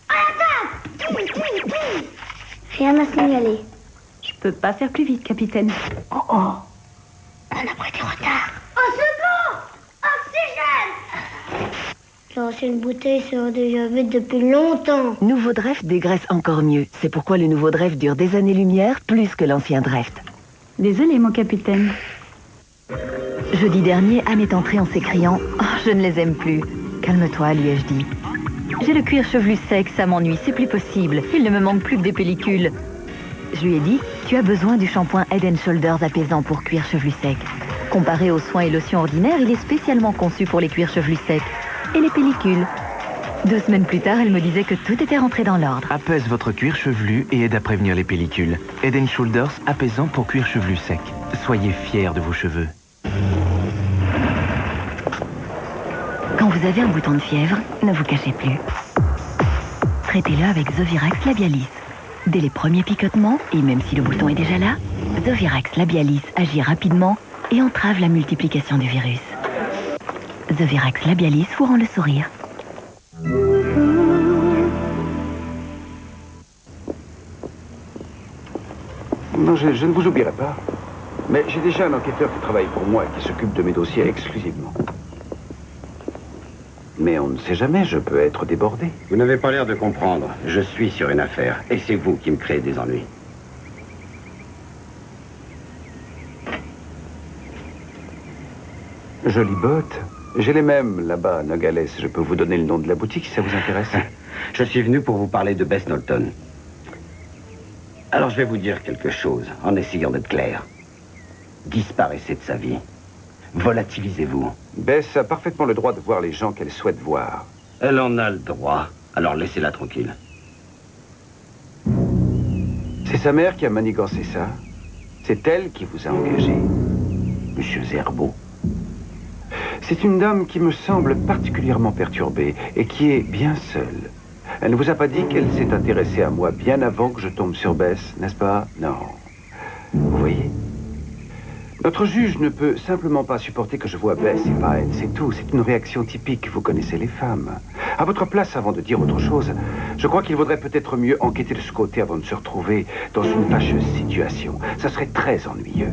À l'attaque! Rien à signaler. Je peux pas faire plus vite, capitaine. Oh oh, on a pris du retard. Au secours! Oxygène! L'ancienne bouteille sera déjà vide depuis longtemps. Nouveau Dreft dégraisse encore mieux. C'est pourquoi le nouveau Dreft dure des années-lumière plus que l'ancien Dreft. Désolé, mon capitaine. Jeudi dernier, Anne est entrée en s'écriant « Oh, je ne les aime plus !»« Calme-toi, lui ai-je dit. J'ai le cuir chevelu sec, ça m'ennuie, c'est plus possible. Il ne me manque plus que des pellicules. » Je lui ai dit « Tu as besoin du shampoing Head & Shoulders apaisant pour cuir chevelu sec. Comparé aux soins et lotions ordinaires, il est spécialement conçu pour les cuirs chevelus secs. Et les pellicules. » 2 semaines plus tard, elle me disait que tout était rentré dans l'ordre. Apaise votre cuir chevelu et aide à prévenir les pellicules. Head & Shoulders apaisant pour cuir chevelu sec. Soyez fiers de vos cheveux. Quand vous avez un bouton de fièvre, ne vous cachez plus. Traitez-le avec Zovirax Labialis. Dès les premiers picotements, et même si le bouton est déjà là, Zovirax Labialis agit rapidement et entrave la multiplication du virus. Zovirax Labialis vous rend le sourire. Non, je ne vous oublierai pas. Mais j'ai déjà un enquêteur qui travaille pour moi et qui s'occupe de mes dossiers exclusivement. Mais on ne sait jamais, je peux être débordé. Vous n'avez pas l'air de comprendre. Je suis sur une affaire, et c'est vous qui me créez des ennuis. Jolie botte. J'ai les mêmes là-bas à Nogales. Je peux vous donner le nom de la boutique si ça vous intéresse. Je suis venu pour vous parler de Bess Knowlton. Alors je vais vous dire quelque chose, en essayant d'être clair. Disparaissez de sa vie. Volatilisez-vous. Bess a parfaitement le droit de voir les gens qu'elle souhaite voir. Elle en a le droit, alors laissez-la tranquille. C'est sa mère qui a manigancé ça. C'est elle qui vous a engagé, Monsieur Zerbo. C'est une dame qui me semble particulièrement perturbée et qui est bien seule. Elle ne vous a pas dit qu'elle s'est intéressée à moi bien avant que je tombe sur Bess, n'est-ce pas? Non. Vous voyez? Notre juge ne peut simplement pas supporter que je vois Bess et pas elle, c'est tout. C'est une réaction typique, vous connaissez les femmes. À votre place, avant de dire autre chose, je crois qu'il vaudrait peut-être mieux enquêter de ce côté avant de se retrouver dans une fâcheuse situation. Ça serait très ennuyeux,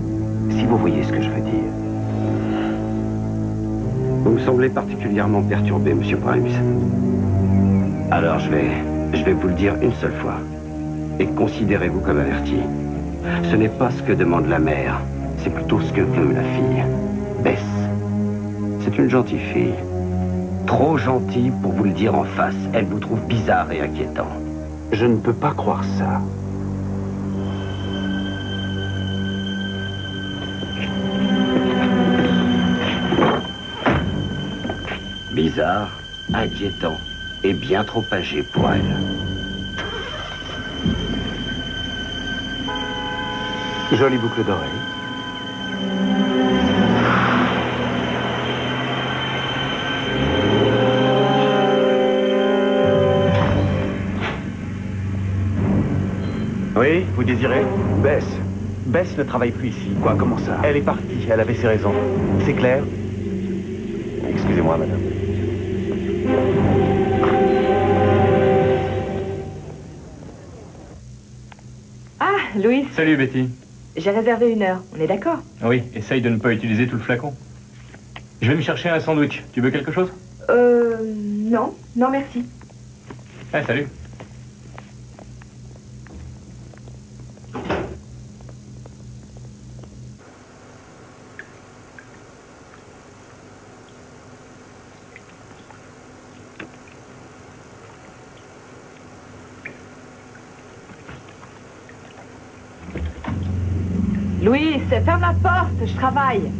si vous voyez ce que je veux dire. Vous me semblez particulièrement perturbé, Monsieur Primes. Alors je vais vous le dire une seule fois. Et considérez-vous comme averti. Ce n'est pas ce que demande la mère, c'est plutôt ce que veut la fille. Bess, c'est une gentille fille. Trop gentil pour vous le dire en face. Elle vous trouve bizarre et inquiétant. Je ne peux pas croire ça. Bizarre, inquiétant et bien trop âgé pour elle. Jolie boucle d'oreille. Oui, vous désirez? Bess. Bess ne travaille plus ici. Quoi, comment ça? Elle est partie, elle avait ses raisons. C'est clair? Excusez-moi, madame. Ah, Louis. Salut Betty. J'ai réservé 1 heure. On est d'accord? Oui, essaye de ne pas utiliser tout le flacon. Je vais me chercher un sandwich. Tu veux quelque chose? Non. Non, merci. Ah, salut. Louis, ferme la porte, je travaille.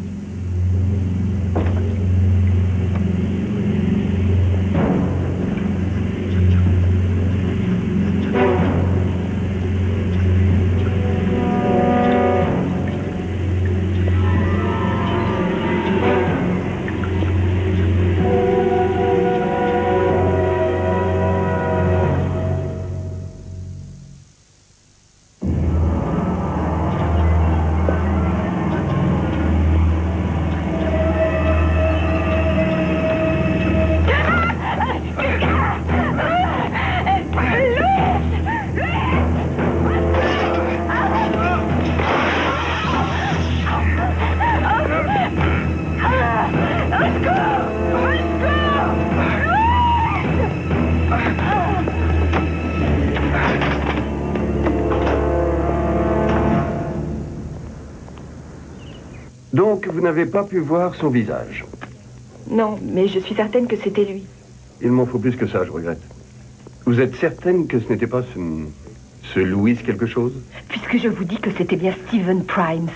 Donc, vous n'avez pas pu voir son visage? Non, mais je suis certaine que c'était lui. Il m'en faut plus que ça, je regrette. Vous êtes certaine que ce n'était pas ce Louis quelque chose? Puisque je vous dis que c'était bien Stephen Primes.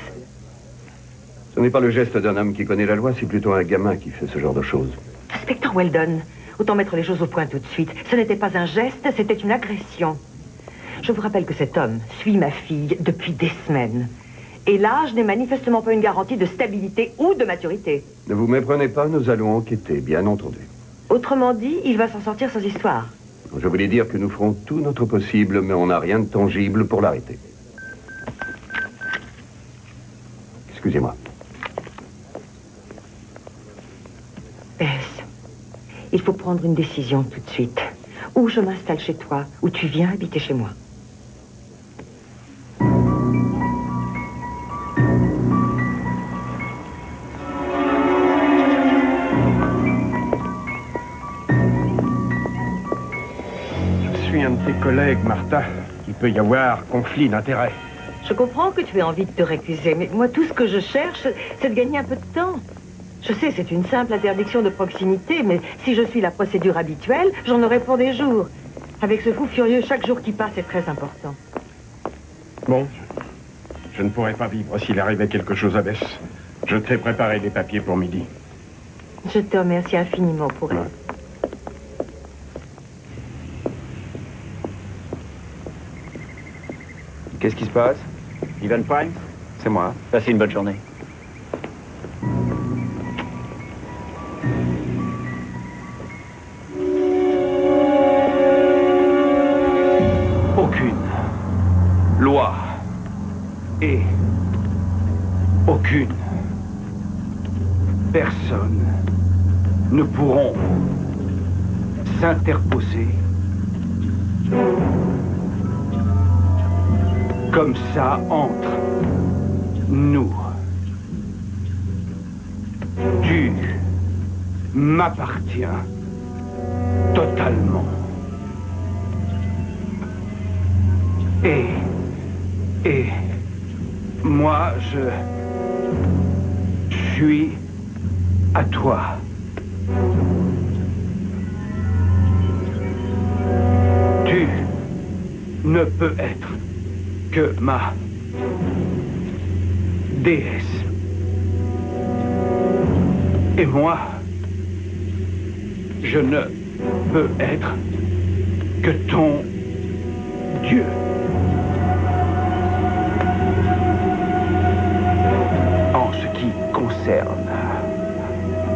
Ce n'est pas le geste d'un homme qui connaît la loi, c'est plutôt un gamin qui fait ce genre de choses. Inspecteur Weldon, autant mettre les choses au point tout de suite. Ce n'était pas un geste, c'était une agression. Je vous rappelle que cet homme suit ma fille depuis des semaines. Et l'âge n'est manifestement pas une garantie de stabilité ou de maturité. Ne vous méprenez pas, nous allons enquêter, bien entendu. Autrement dit, il va s'en sortir sans histoire. Je voulais dire que nous ferons tout notre possible, mais on n'a rien de tangible pour l'arrêter. Excusez-moi. Bess, il faut prendre une décision tout de suite. Ou je m'installe chez toi, ou tu viens habiter chez moi. Je suis un de tes collègues, Martha. Il peut y avoir conflit d'intérêts. Je comprends que tu aies envie de te récuser, mais moi, tout ce que je cherche, c'est de gagner un peu de temps. Je sais, c'est une simple interdiction de proximité, mais si je suis la procédure habituelle, j'en aurai pour des jours. Avec ce fou furieux, chaque jour qui passe est très important. Bon, je ne pourrais pas vivre s'il arrivait quelque chose à Bess. Je t'ai préparé des papiers pour midi. Je te remercie infiniment pour elle. Qu'est-ce qui se passe? Stephen Primes? C'est moi. Passez une bonne journée. Aucune loi et aucune personne ne pourront s'interposer comme ça entre nous. Tu m'appartiens totalement. Et moi, je suis à toi. ne peut être que ma déesse. Et moi, je ne peux être que ton Dieu. En ce qui concerne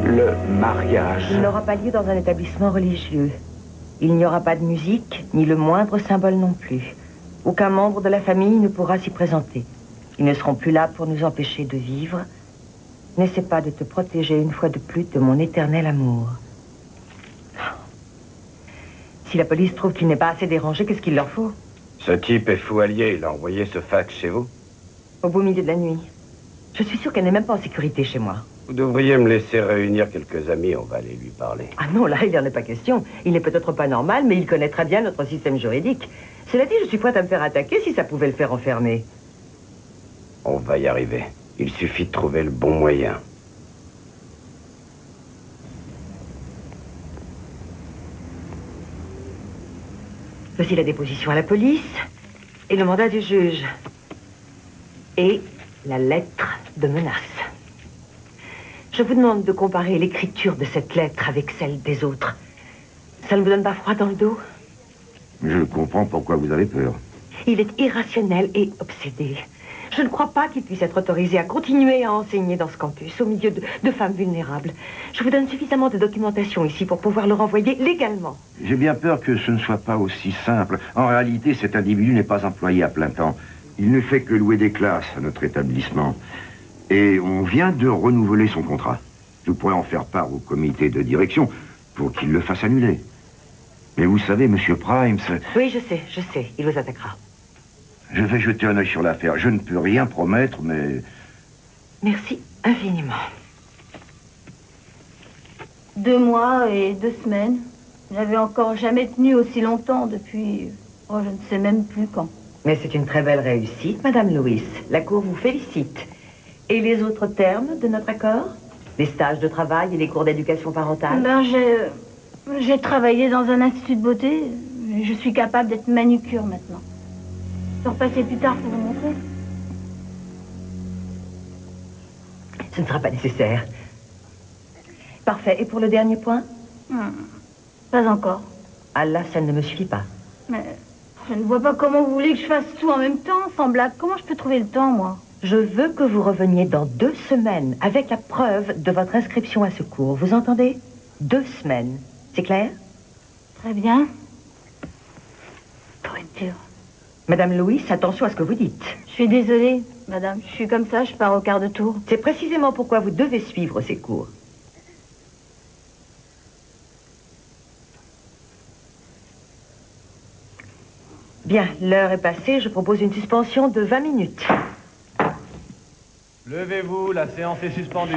le mariage... Il n'aura pas lieu dans un établissement religieux. Il n'y aura pas de musique, ni le moindre symbole non plus. Aucun membre de la famille ne pourra s'y présenter. Ils ne seront plus là pour nous empêcher de vivre. N'essaie pas de te protéger une fois de plus de mon éternel amour. Si la police trouve qu'il n'est pas assez dérangé, qu'est-ce qu'il leur faut? Ce type est fou allié. Il a envoyé ce fax chez vous? Au beau milieu de la nuit. Je suis sûre qu'elle n'est même pas en sécurité chez moi. Vous devriez me laisser réunir quelques amis. On va aller lui parler. Ah non, là, il n'en est pas question. Il n'est peut-être pas normal, mais il connaît très bien notre système juridique. Cela dit, je suis prête à me faire attaquer si ça pouvait le faire enfermer. On va y arriver. Il suffit de trouver le bon moyen. Voici la déposition à la police et le mandat du juge. Et la lettre de menace. Je vous demande de comparer l'écriture de cette lettre avec celle des autres. Ça ne vous donne pas froid dans le dos? Je comprends pourquoi vous avez peur. Il est irrationnel et obsédé. Je ne crois pas qu'il puisse être autorisé à continuer à enseigner dans ce campus, au milieu de femmes vulnérables. Je vous donne suffisamment de documentation ici pour pouvoir le renvoyer légalement. J'ai bien peur que ce ne soit pas aussi simple. En réalité, cet individu n'est pas employé à plein temps. Il ne fait que louer des classes à notre établissement. Et on vient de renouveler son contrat. Je pourrais en faire part au comité de direction pour qu'il le fasse annuler. Mais vous savez, Monsieur Primes... Oui, je sais. Il vous attaquera. Je vais jeter un œil sur l'affaire. Je ne peux rien promettre, mais... Merci infiniment. 2 mois et 2 semaines. Je n'avais encore jamais tenu aussi longtemps depuis... Oh, je ne sais même plus quand. Mais c'est une très belle réussite, Madame Lewis. La Cour vous félicite. Et les autres termes de notre accord? Les stages de travail et les cours d'éducation parentale? Ben, j'ai travaillé dans un institut de beauté. Je suis capable d'être manucure maintenant. Je vais repasser plus tard pour vous montrer. Ce ne sera pas nécessaire. Parfait. Et pour le dernier point? Pas encore. Ah là, ça ne me suffit pas. Mais je ne vois pas comment vous voulez que je fasse tout en même temps, sans blague. Comment je peux trouver le temps, moi? Je veux que vous reveniez dans 2 semaines avec la preuve de votre inscription à ce cours. Vous entendez? 2 semaines. C'est clair? Très bien. Pour être dur. Madame Louis, attention à ce que vous dites. Je suis désolée, madame. Je suis comme ça, je pars au quart de tour. C'est précisément pourquoi vous devez suivre ces cours. Bien, l'heure est passée. Je propose une suspension de 20 minutes. Levez-vous, la séance est suspendue.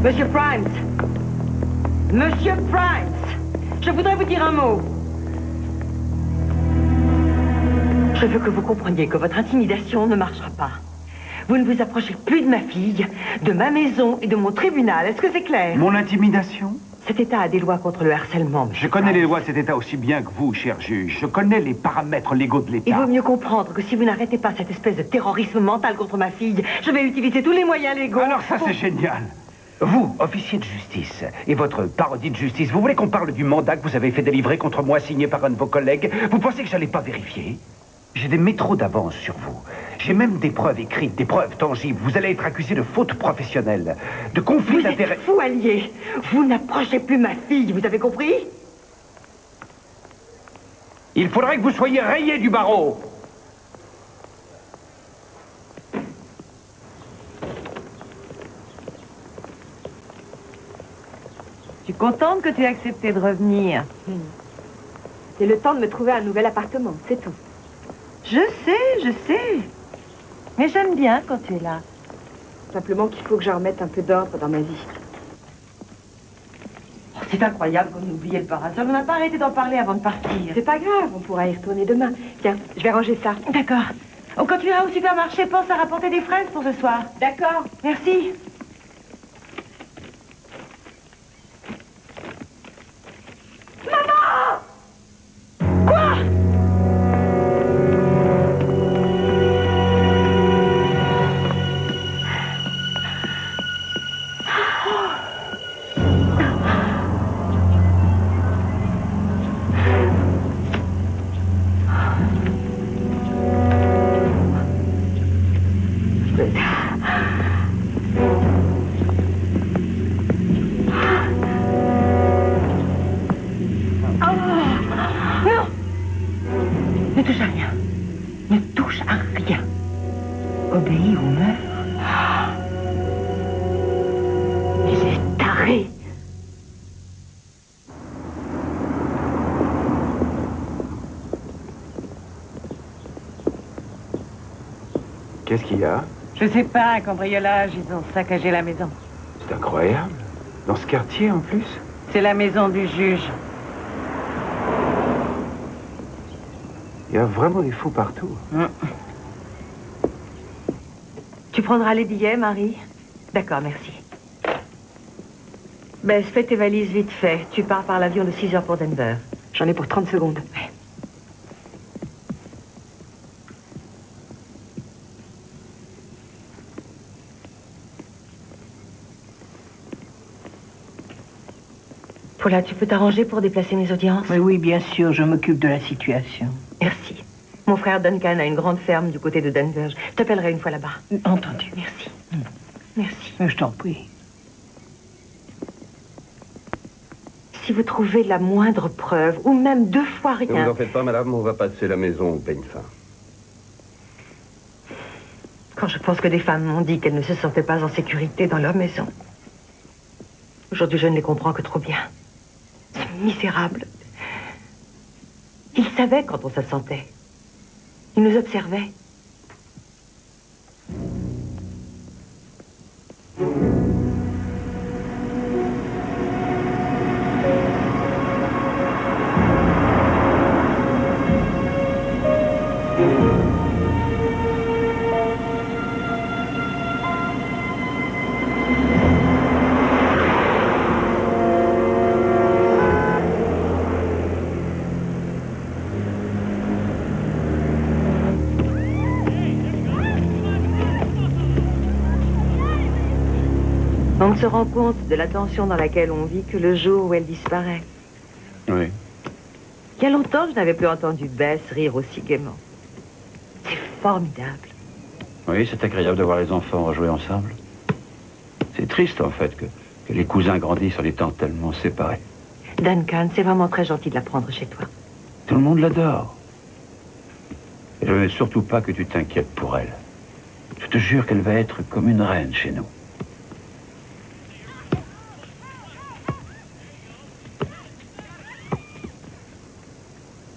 Monsieur Primes. Monsieur Primes. Je voudrais vous dire un mot. Je veux que vous compreniez que votre intimidation ne marchera pas. Vous ne vous approchez plus de ma fille, de ma maison et de mon tribunal. Est-ce que c'est clair? Mon intimidation? Cet État a des lois contre le harcèlement. Je connais les lois de cet État aussi bien que vous, cher juge. Je connais les paramètres légaux de l'État. Il vaut mieux comprendre que si vous n'arrêtez pas cette espèce de terrorisme mental contre ma fille, je vais utiliser tous les moyens légaux. Alors ça, c'est génial. Vous, officier de justice, et votre parodie de justice, vous voulez qu'on parle du mandat que vous avez fait délivrer contre moi, signé par un de vos collègues? Vous pensez que j'allais pas vérifier? J'ai des métros d'avance sur vous. J'ai même des preuves écrites, des preuves tangibles. Vous allez être accusé de faute professionnelle, de conflit d'intérêts. Vous êtes fou allié. Vous n'approchez plus ma fille, vous avez compris? Il faudrait que vous soyez rayé du barreau. Je suis contente que tu aies accepté de revenir. C'est le temps de me trouver un nouvel appartement, c'est tout. Je sais. Mais j'aime bien quand tu es là. Simplement qu'il faut que je remette un peu d'ordre dans ma vie. Oh, c'est incroyable qu'on ait oublié le parasol. On n'a pas arrêté d'en parler avant de partir. C'est pas grave, on pourra y retourner demain. Tiens, je vais ranger ça. D'accord. On continuera au supermarché. Pense à rapporter des fraises pour ce soir. D'accord. Merci. Maman! Quoi? Ne touche à rien. Ne touche à rien. Obéis ou meurs. Il est taré. Qu'est-ce qu'il y a? Je sais pas, un cambriolage, ils ont saccagé la maison. C'est incroyable. Dans ce quartier, en plus. C'est la maison du juge. Il y a vraiment des fous partout. Tu prendras les billets, Marie? D'accord, merci. Ben, fais tes valises vite fait. Tu pars par l'avion de 6 heures pour Denver. J'en ai pour 30 secondes. Ouais. Paula, tu peux t'arranger pour déplacer mes audiences? Oui, bien sûr, je m'occupe de la situation. Merci. Mon frère Duncan a une grande ferme du côté de Denver. Je t'appellerai une fois là-bas. Entendu. Merci. Merci. Je t'en prie. Si vous trouvez la moindre preuve, ou même 2 fois Ne rien... vous en faites pas, madame, on va passer la maison au peigne fin. Quand je pense que des femmes m'ont dit qu'elles ne se sentaient pas en sécurité dans leur maison. Aujourd'hui, je ne les comprends que trop bien. C'est misérable. Ils savaient quand on s'absentait. Ils nous observaient. On ne se rend compte de la tension dans laquelle on vit que le jour où elle disparaît. Oui. Il y a longtemps, je n'avais plus entendu Bess rire aussi gaiement. C'est formidable. Oui, c'est agréable de voir les enfants rejouer ensemble. C'est triste, en fait, que les cousins grandissent en étant tellement séparés. Duncan, c'est vraiment très gentil de la prendre chez toi. Tout le monde l'adore. Et je ne veux surtout pas que tu t'inquiètes pour elle. Je te jure qu'elle va être comme une reine chez nous.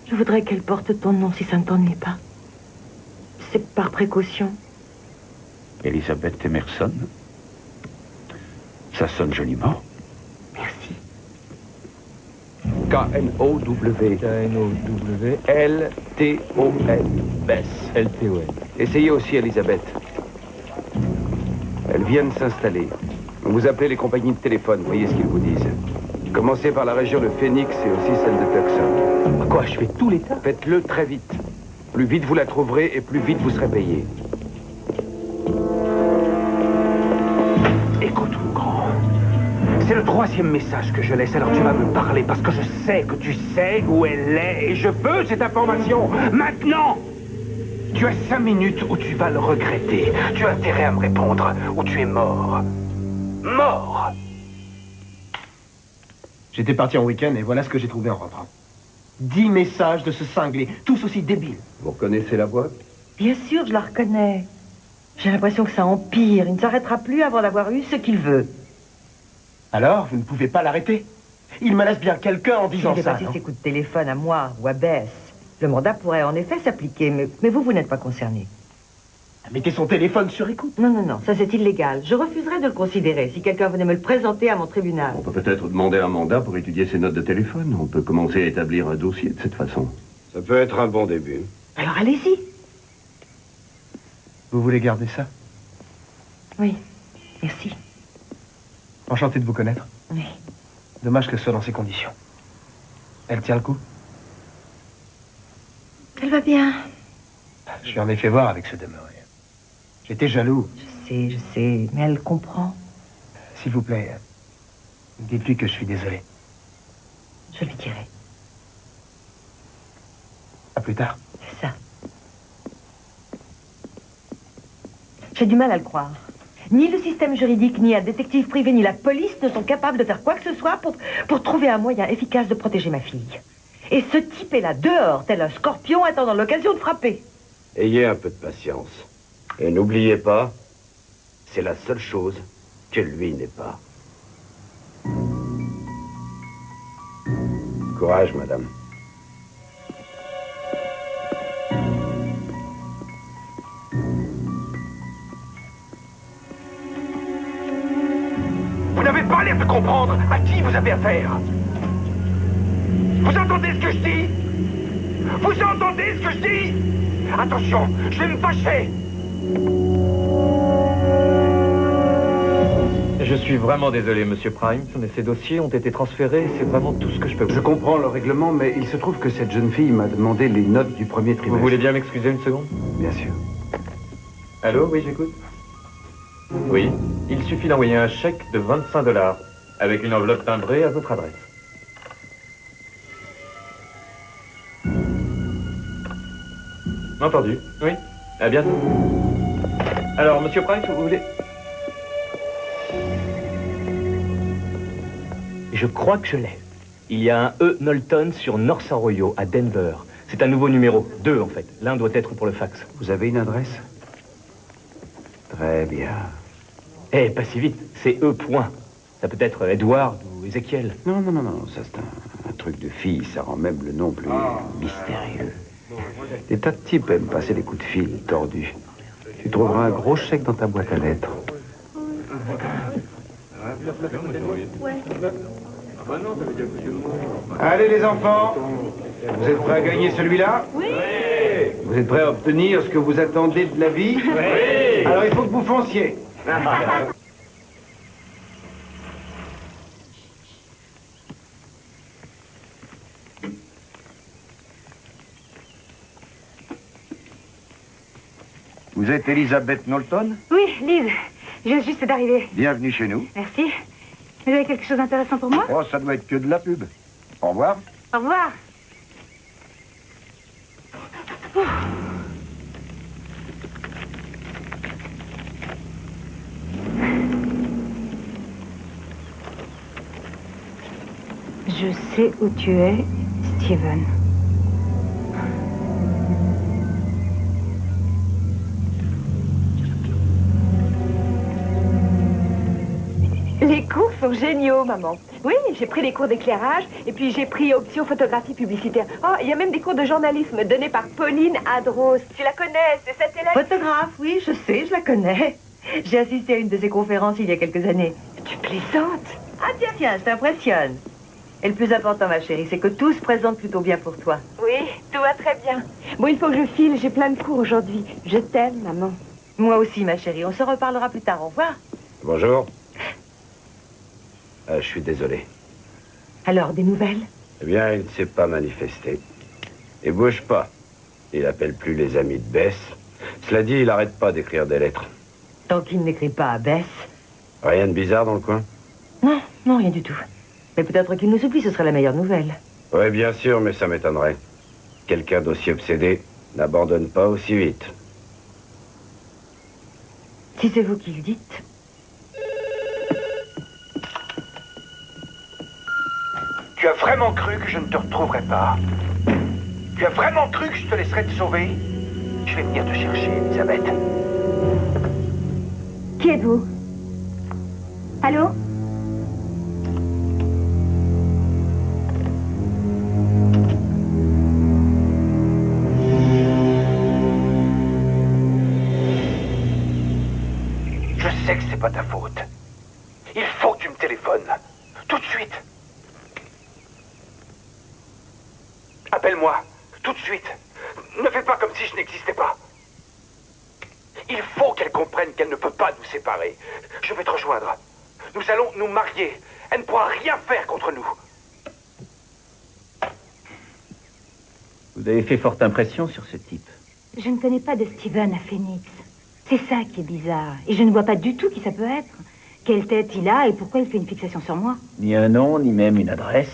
Je voudrais qu'elle porte ton nom si ça ne t'ennuie pas. C'est par précaution. Elisabeth Emerson. Ça sonne joliment. Merci. K-N-O-W. K-N-O-W. L-T-O-N. Bess. L-T-O-N. Essayez aussi Elisabeth. Elles viennent s'installer. Vous appelez les compagnies de téléphone, voyez ce qu'ils vous disent. Commencez par la région de Phoenix et aussi celle de Tucson. Quoi, je fais tout l'État? Faites-le très vite. Plus vite vous la trouverez et plus vite vous serez payé. Écoute, mon grand. C'est le 3e message que je laisse, alors tu vas me parler parce que je sais que tu sais où elle est et je veux cette information maintenant. Tu as 5 minutes où tu vas le regretter. Tu as intérêt à me répondre ou tu es mort. Mort! J'étais parti en week-end et voilà ce que j'ai trouvé en rentrant. 10 messages de ce cinglé, tous aussi débiles. Vous reconnaissez la voix? Bien sûr, je la reconnais. J'ai l'impression que ça empire. Il ne s'arrêtera plus avant d'avoir eu ce qu'il veut. Alors, vous ne pouvez pas l'arrêter? Il me laisse bien quelqu'un en disant S'il ça, avait passé non? ses coups de téléphone à moi ou à Bess, le mandat pourrait en effet s'appliquer, mais vous n'êtes pas concerné. Mettez son téléphone sur écoute. Non, non, non, ça c'est illégal. Je refuserais de le considérer si quelqu'un venait me le présenter à mon tribunal. On peut peut-être demander un mandat pour étudier ses notes de téléphone. On peut commencer à établir un dossier de cette façon. Ça peut être un bon début. Alors allez-y. Vous voulez garder ça? Oui, merci. Enchanté de vous connaître. Oui. Dommage que ce soit dans ces conditions. Elle tient le coup? Elle va bien. Je lui en ai fait voir avec ce demeuré. J'étais jaloux. Je sais, mais elle comprend. S'il vous plaît, dites-lui que je suis désolé. Je lui dirai. À plus tard. C'est ça. J'ai du mal à le croire. Ni le système juridique, ni un détective privé, ni la police ne sont capables de faire quoi que ce soit pour trouver un moyen efficace de protéger ma fille. Et ce type est là, dehors, tel un scorpion attendant l'occasion de frapper. Ayez un peu de patience. Et n'oubliez pas, c'est la seule chose que lui n'est pas. Courage, madame. Vous n'avez pas l'air de comprendre à qui vous avez affaire. Vous entendez ce que je dis? Vous entendez ce que je dis? Attention, je vais me fâcher. Je suis vraiment désolé, Monsieur Prime, mais ces dossiers ont été transférés, c'est vraiment tout ce que je peux vous dire. Je comprends le règlement, mais il se trouve que cette jeune fille m'a demandé les notes du premier trimestre. Vous voulez bien m'excuser une seconde? Bien sûr. Allô, oui, j'écoute. Oui, il suffit d'envoyer un chèque de 25 $, avec une enveloppe timbrée à votre adresse. Entendu, oui. À bientôt. Alors, Monsieur Price, vous voulez... Je crois que je l'ai. Il y a un E. Knowlton sur North Arroyo, à Denver. C'est un nouveau numéro. 2, en fait. L'un doit être pour le fax. Vous avez une adresse? Très bien. Eh, pas si vite. C'est E. point. Ça peut être Edward ou Ezekiel. Non, ça c'est un truc de fille. Ça rend même le nom plus mystérieux. Des tas de types aiment passer des coups de fil tordus. Tu trouveras un gros chèque dans ta boîte à lettres. Allez les enfants, vous êtes prêts à gagner celui-là? Oui. Vous êtes prêts à obtenir ce que vous attendez de la vie? Oui. Alors il faut que vous fonciez. Vous êtes Elisabeth Knowlton? Oui, Lise. Je viens juste d'arriver. Bienvenue chez nous. Merci. Vous avez quelque chose d'intéressant pour moi? Oh, ça doit être que de la pub. Au revoir. Au revoir. Je sais où tu es, Steven. Les cours sont géniaux, maman. Oui, j'ai pris les cours d'éclairage et puis j'ai pris option photographie publicitaire. Oh, il y a même des cours de journalisme donnés par Pauline Adros. Tu la connais, c'est cette élève. Photographe, oui, je sais, je la connais. J'ai assisté à une de ses conférences il y a quelques années. Tu plaisantes? Ah tiens, je t'impressionne. Et le plus important, ma chérie, c'est que tout se présente plutôt bien pour toi. Oui, tout va très bien. Bon, il faut que je file, j'ai plein de cours aujourd'hui. Je t'aime, maman. Moi aussi, ma chérie. On se reparlera plus tard. Au revoir. Bonjour. Je suis désolé. Alors, des nouvelles? Eh bien, il ne s'est pas manifesté. Il bouge pas. Il appelle plus les amis de Bess. Cela dit, il arrête pas d'écrire des lettres. Tant qu'il n'écrit pas à Bess. Rien de bizarre dans le coin? Non, non, rien du tout. Mais peut-être qu'il nous oublie, ce serait la meilleure nouvelle. Oui, bien sûr, mais ça m'étonnerait. Quelqu'un d'aussi obsédé n'abandonne pas aussi vite. Si c'est vous qui le dites. Tu as vraiment cru que je ne te retrouverais pas? Tu as vraiment cru que je te laisserais te sauver? Je vais venir te chercher, Elisabeth. Qui êtes-vous? Allô? sais que c'est pas ta faute. Il faut que tu me téléphones. Tout de suite. Appelle-moi. Tout de suite. Ne fais pas comme si je n'existais pas. Il faut qu'elle comprenne qu'elle ne peut pas nous séparer. Je vais te rejoindre. Nous allons nous marier. Elle ne pourra rien faire contre nous. Vous avez fait forte impression sur ce type. Je ne connais pas de Steven à Phoenix. C'est ça qui est bizarre. Et je ne vois pas du tout qui ça peut être. Quelle tête il a et pourquoi il fait une fixation sur moi. Ni un nom, ni même une adresse.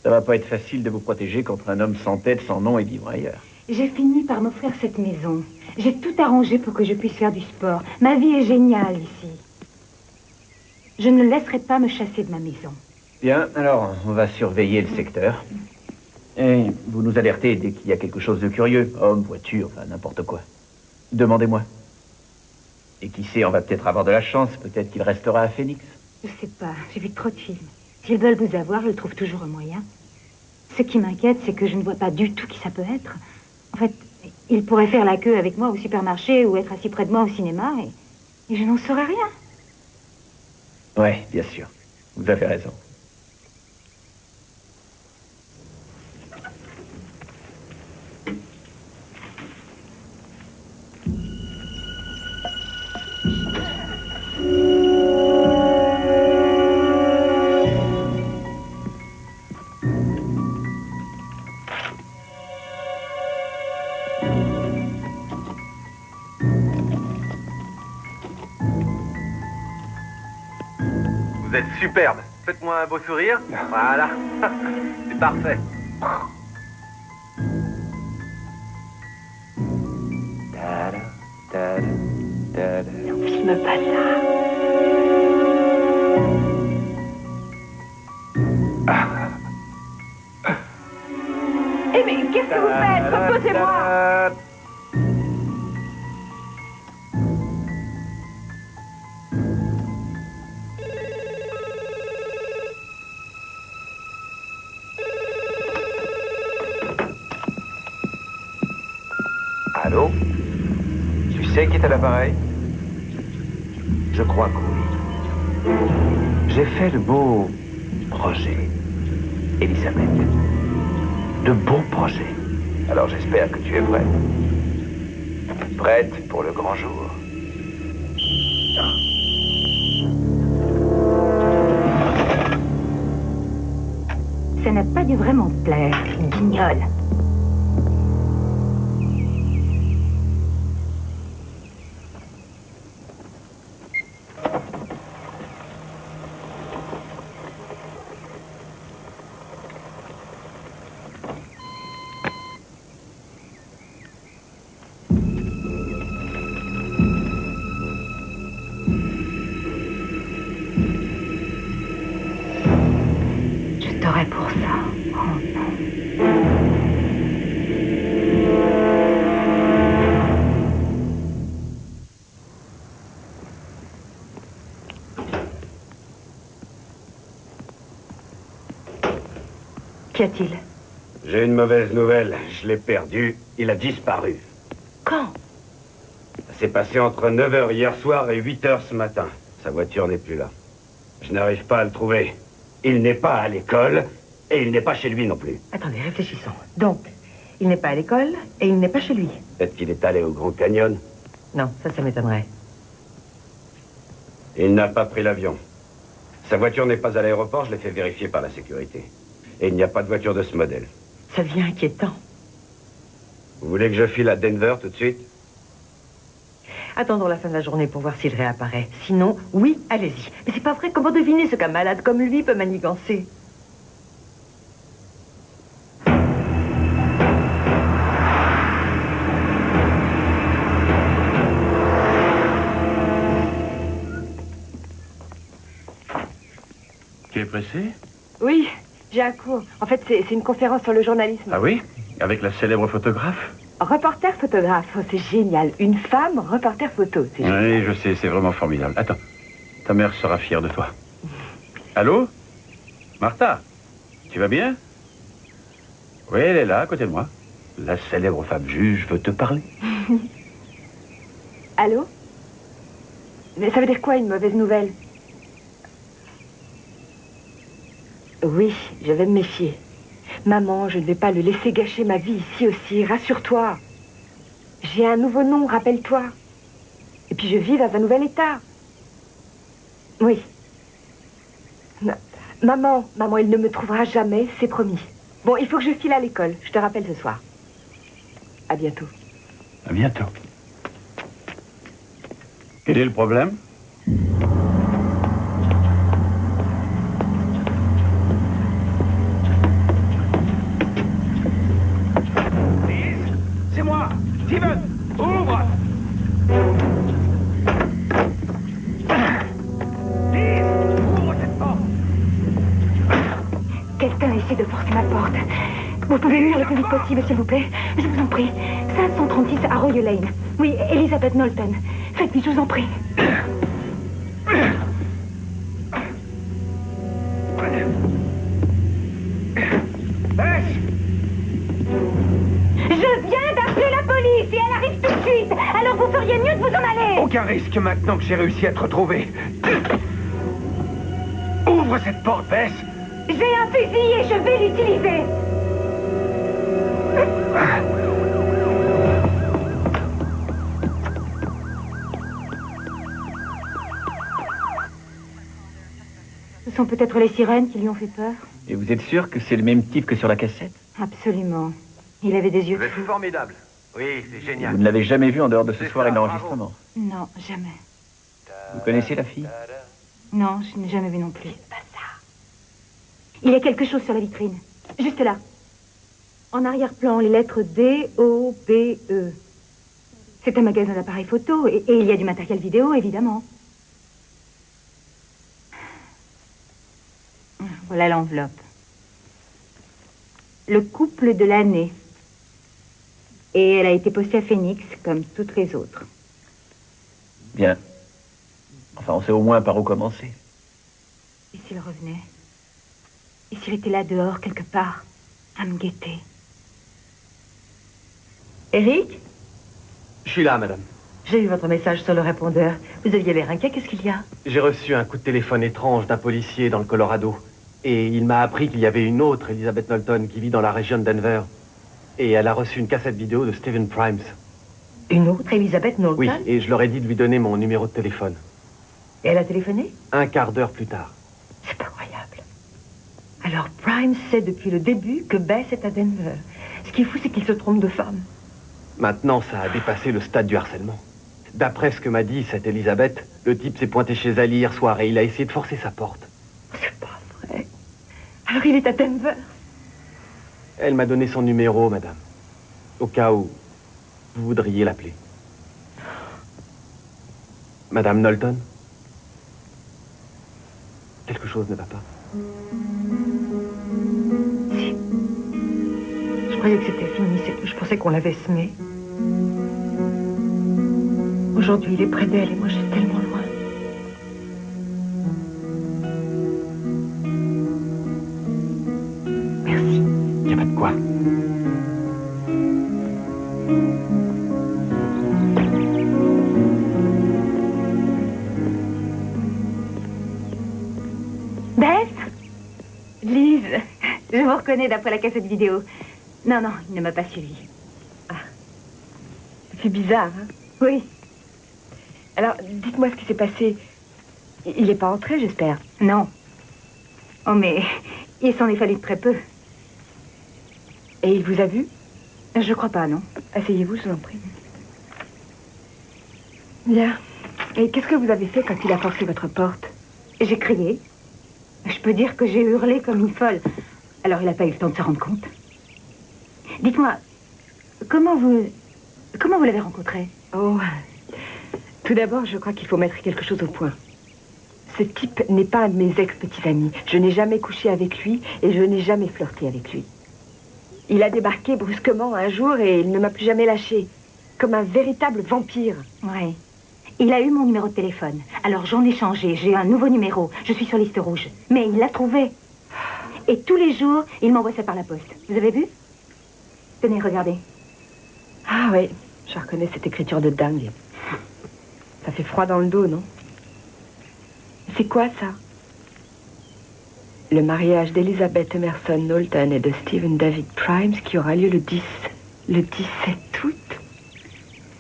Ça va pas être facile de vous protéger contre un homme sans tête, sans nom et vivre ailleurs. J'ai fini par m'offrir cette maison. J'ai tout arrangé pour que je puisse faire du sport. Ma vie est géniale ici. Je ne laisserai pas me chasser de ma maison. Bien, alors on va surveiller le secteur. Et vous nous alertez dès qu'il y a quelque chose de curieux. Homme, voiture, enfin n'importe quoi. Demandez-moi. Et qui sait, on va peut-être avoir de la chance. Peut-être qu'il restera à Phoenix. Je sais pas, j'ai vu trop de films. S'ils veulent vous avoir, je trouve toujours un moyen. Ce qui m'inquiète, c'est que je ne vois pas du tout qui ça peut être. En fait, il pourrait faire la queue avec moi au supermarché ou être assis près de moi au cinéma et je n'en saurais rien. Ouais, bien sûr. Vous avez raison. Vous êtes superbe. Faites-moi un beau sourire. Voilà. C'est parfait. Non, filme pas ça. Eh mais qu'est-ce que vous faites? Reposez-moi. Allô? Tu sais qui est à l'appareil? Je crois que oui. J'ai fait de beaux projets, Elisabeth. De beaux projets. Alors j'espère que tu es prête. Prête pour le grand jour. Ça n'a pas dû vraiment te plaire, guignol. Pour ça. Oh non. Qu'y a-t-il? J'ai une mauvaise nouvelle. Je l'ai perdu. Il a disparu. Quand? Ça s'est passé entre 9h hier soir et 8h ce matin. Sa voiture n'est plus là. Je n'arrive pas à le trouver. Il n'est pas à l'école et il n'est pas chez lui non plus. Attendez, réfléchissons. Donc, il n'est pas à l'école et il n'est pas chez lui. Peut-être qu'il est allé au Grand Canyon. Non, ça m'étonnerait. Il n'a pas pris l'avion. Sa voiture n'est pas à l'aéroport, je l'ai fait vérifier par la sécurité. Et il n'y a pas de voiture de ce modèle. Ça devient inquiétant. Vous voulez que je file à Denver tout de suite? Attendons la fin de la journée pour voir s'il réapparaît. Sinon, oui, allez-y. Mais c'est pas vrai, comment deviner ce qu'un malade comme lui peut manigancer? Tu es pressé? Oui, j'ai un cours. En fait, c'est une conférence sur le journalisme. Ah oui? Avec la célèbre photographe? Reporter photographe, oh, c'est génial. Une femme reporter photo, c'est génial. Oui, je sais, c'est vraiment formidable. Attends, ta mère sera fière de toi. Allô? Martha? Tu vas bien? Oui, elle est là, à côté de moi. La célèbre femme juge veut te parler. Allô? Mais ça veut dire quoi, une mauvaise nouvelle? Oui, je vais me méfier. Maman, je ne vais pas le laisser gâcher ma vie ici aussi, rassure-toi. J'ai un nouveau nom, rappelle-toi. Et puis je vis dans un nouvel état. Oui. Maman, il ne me trouvera jamais, c'est promis. Bon, il faut que je file à l'école. Je te rappelle ce soir. À bientôt. À bientôt. Quel est le problème? C'est moi, Steven. Ouvre. Ouvre cette porte. Quelqu'un essaie de forcer ma porte. Vous pouvez venir le plus vite possible, s'il vous plaît? Je vous en prie. 536 à Royal Lane. Oui, Elizabeth Knowlton. Faites vite, je vous en prie. Je viens d'appeler la police et elle arrive tout de suite. Alors vous feriez mieux de vous en aller. Aucun risque maintenant que j'ai réussi à te retrouver. Ouvre cette porte, Bess. J'ai un fusil et je vais l'utiliser. Ce sont peut-être les sirènes qui lui ont fait peur. Et vous êtes sûr que c'est le même type que sur la cassette? Absolument. Il avait des yeux. Vous êtes formidable. Oui, c'est génial. Vous ne l'avez jamais vu en dehors de ce soir et de l'enregistrement? Non, jamais. Vous connaissez la fille? Non, je n'ai jamais vu non plus. Pas ça. Il y a quelque chose sur la vitrine. Juste là. En arrière-plan, les lettres D-O-B-E. C'est un magasin d'appareils photo et il y a du matériel vidéo, évidemment. Voilà l'enveloppe. Le couple de l'année. Et elle a été postée à Phoenix, comme toutes les autres. Bien. Enfin, on sait au moins par où commencer. Et s'il revenait? Et s'il était là dehors, quelque part, à me guetter? Eric? Je suis là, madame. J'ai eu votre message sur le répondeur. Vous aviez l'air inquiet, qu'est-ce qu'il y a? J'ai reçu un coup de téléphone étrange d'un policier dans le Colorado. Et il m'a appris qu'il y avait une autre Elizabeth Knowlton qui vit dans la région de Denver. Et elle a reçu une cassette vidéo de Stephen Primes. Une autre Elizabeth Knowlton? Oui, et je leur ai dit de lui donner mon numéro de téléphone. Et elle a téléphoné? Un quart d'heure plus tard. C'est pas croyable. Alors Primes sait depuis le début que Bess est à Denver. Ce qui est fou, c'est qu'il se trompe de femme. Maintenant, ça a dépassé le stade du harcèlement. D'après ce que m'a dit cette Elizabeth, le type s'est pointé chez elle hier soir et il a essayé de forcer sa porte. C'est pas vrai. Alors il est à Denver? Elle m'a donné son numéro, madame. Au cas où vous voudriez l'appeler. Madame Knowlton? Quelque chose ne va pas. Si. Je croyais que c'était fini, c'est tout. Je pensais qu'on l'avait semé. Aujourd'hui, il est près d'elle et moi, je suis tellement loin. Merci. Il n'y a pas de quoi. Bess? Lise, je vous reconnais d'après la cassette vidéo. Non, non, il ne m'a pas suivi. Ah. C'est bizarre, hein? Oui. Alors, dites-moi ce qui s'est passé. Il n'est pas entré, j'espère. Non. Oh, mais il s'en est fallu de très peu. Et il vous a vu? Je crois pas, non. Asseyez-vous, je vous en prie. Bien. Et qu'est-ce que vous avez fait quand il a forcé votre porte? J'ai crié. Je peux dire que j'ai hurlé comme une folle. Alors il n'a pas eu le temps de se rendre compte. Dites-moi, comment vous l'avez rencontré? Oh, tout d'abord, je crois qu'il faut mettre quelque chose au point. Ce type n'est pas un de mes ex-petits amis. Je n'ai jamais couché avec lui et je n'ai jamais flirté avec lui. Il a débarqué brusquement un jour et il ne m'a plus jamais lâché. Comme un véritable vampire. Oui. Il a eu mon numéro de téléphone. Alors j'en ai changé. J'ai un nouveau numéro. Je suis sur liste rouge. Mais il l'a trouvé. Et tous les jours, il m'envoie ça par la poste. Vous avez vu? Tenez, regardez. Ah oui, je reconnais cette écriture de dingue. Ça fait froid dans le dos, non? C'est quoi ça? Le mariage d'Elizabeth Emerson Knowlton et de Stephen David Primes qui aura lieu le 17 août.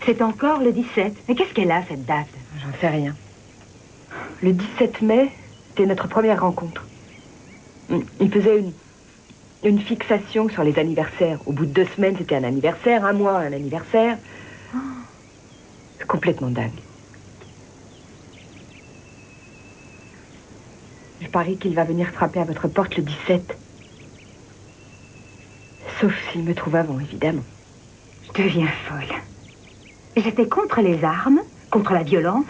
C'est encore le 17. Mais qu'est-ce qu'elle a, cette date? J'en sais rien. Le 17 mai, c'était notre première rencontre. Il faisait une fixation sur les anniversaires. Au bout de 2 semaines, c'était un anniversaire, 1 mois, un anniversaire. C'est complètement dingue. Je parie qu'il va venir frapper à votre porte le 17. Sauf s'il me trouve avant, évidemment. Je deviens folle. J'étais contre les armes, contre la violence.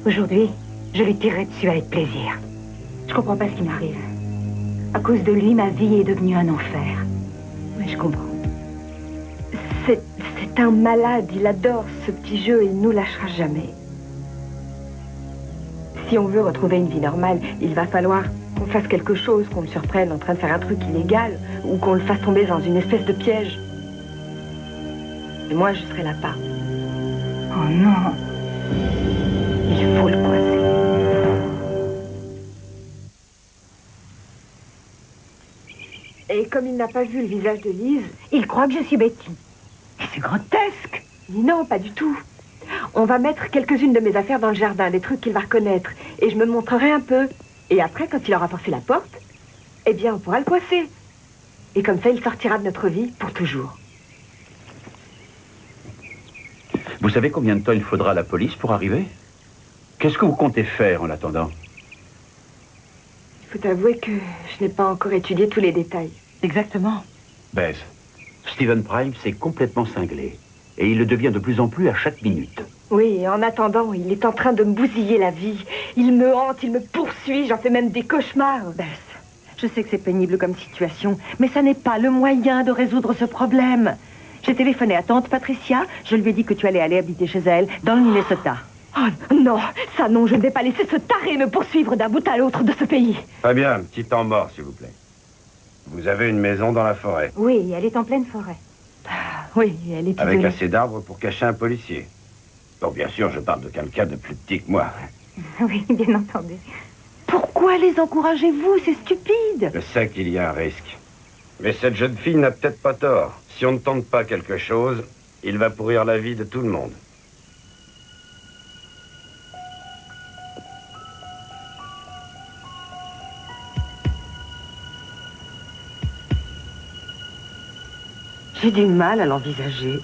Aujourd'hui, je lui tirerai dessus avec plaisir. Je comprends pas ce qui m'arrive. À cause de lui, ma vie est devenue un enfer. Mais je comprends. C'est un malade, il adore ce petit jeu et il nous lâchera jamais. Si on veut retrouver une vie normale, il va falloir qu'on fasse quelque chose, qu'on le surprenne en train de faire un truc illégal, ou qu'on le fasse tomber dans une espèce de piège. Et moi, je serai là pas. Oh non! Il faut le coincer. Et comme il n'a pas vu le visage de Lise, il croit que je suis Betty. C'est grotesque. Non, pas du tout. On va mettre quelques-unes de mes affaires dans le jardin, des trucs qu'il va reconnaître. Et je me montrerai un peu. Et après, quand il aura forcé la porte, eh bien, on pourra le coincer. Et comme ça, il sortira de notre vie pour toujours. Vous savez combien de temps il faudra à la police pour arriver? Qu'est-ce que vous comptez faire en attendant? Il faut avouer que je n'ai pas encore étudié tous les détails. Exactement. Bess, Stephen Prime s'est complètement cinglé. Et il le devient de plus en plus à chaque minute. Oui, et en attendant, il est en train de me bousiller la vie. Il me hante, il me poursuit, j'en fais même des cauchemars. Bess, je sais que c'est pénible comme situation, mais ça n'est pas le moyen de résoudre ce problème. J'ai téléphoné à tante Patricia, je lui ai dit que tu allais aller habiter chez elle, dans le Minnesota. Oh non, ça non, je ne vais pas laisser ce taré me poursuivre d'un bout à l'autre de ce pays. Très bien, petit temps mort, s'il vous plaît. Vous avez une maison dans la forêt. Oui, elle est en pleine forêt. Oui, elle est avec isolée. assez d'arbres pour cacher un policier. Bon, bien sûr, je parle de quelqu'un de plus petit que moi. Oui, bien entendu. Pourquoi les encouragez-vous? C'est stupide. Je sais qu'il y a un risque. Mais cette jeune fille n'a peut-être pas tort. Si on ne tente pas quelque chose, il va pourrir la vie de tout le monde. J'ai du mal à l'envisager.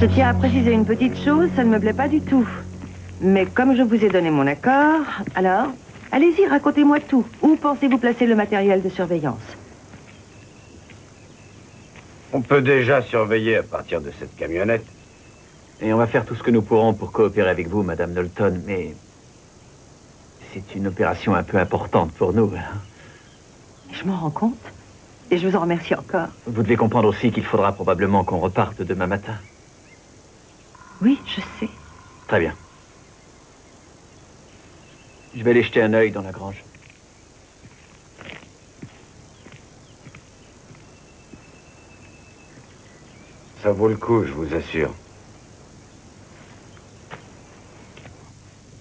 Je tiens à préciser une petite chose, ça ne me plaît pas du tout. Mais comme je vous ai donné mon accord, alors, allez-y, racontez-moi tout. Où pensez-vous placer le matériel de surveillance? On peut déjà surveiller à partir de cette camionnette. Et on va faire tout ce que nous pourrons pour coopérer avec vous, Madame Knowlton, mais c'est une opération un peu importante pour nous. Je m'en rends compte. Et je vous en remercie encore. Vous devez comprendre aussi qu'il faudra probablement qu'on reparte demain matin. Oui, je sais. Très bien. Je vais aller jeter un œil dans la grange. Ça vaut le coup, je vous assure.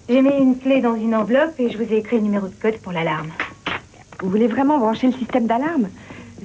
J'ai mis une clé dans une enveloppe et je vous ai écrit le numéro de code pour l'alarme. Vous voulez vraiment brancher le système d'alarme?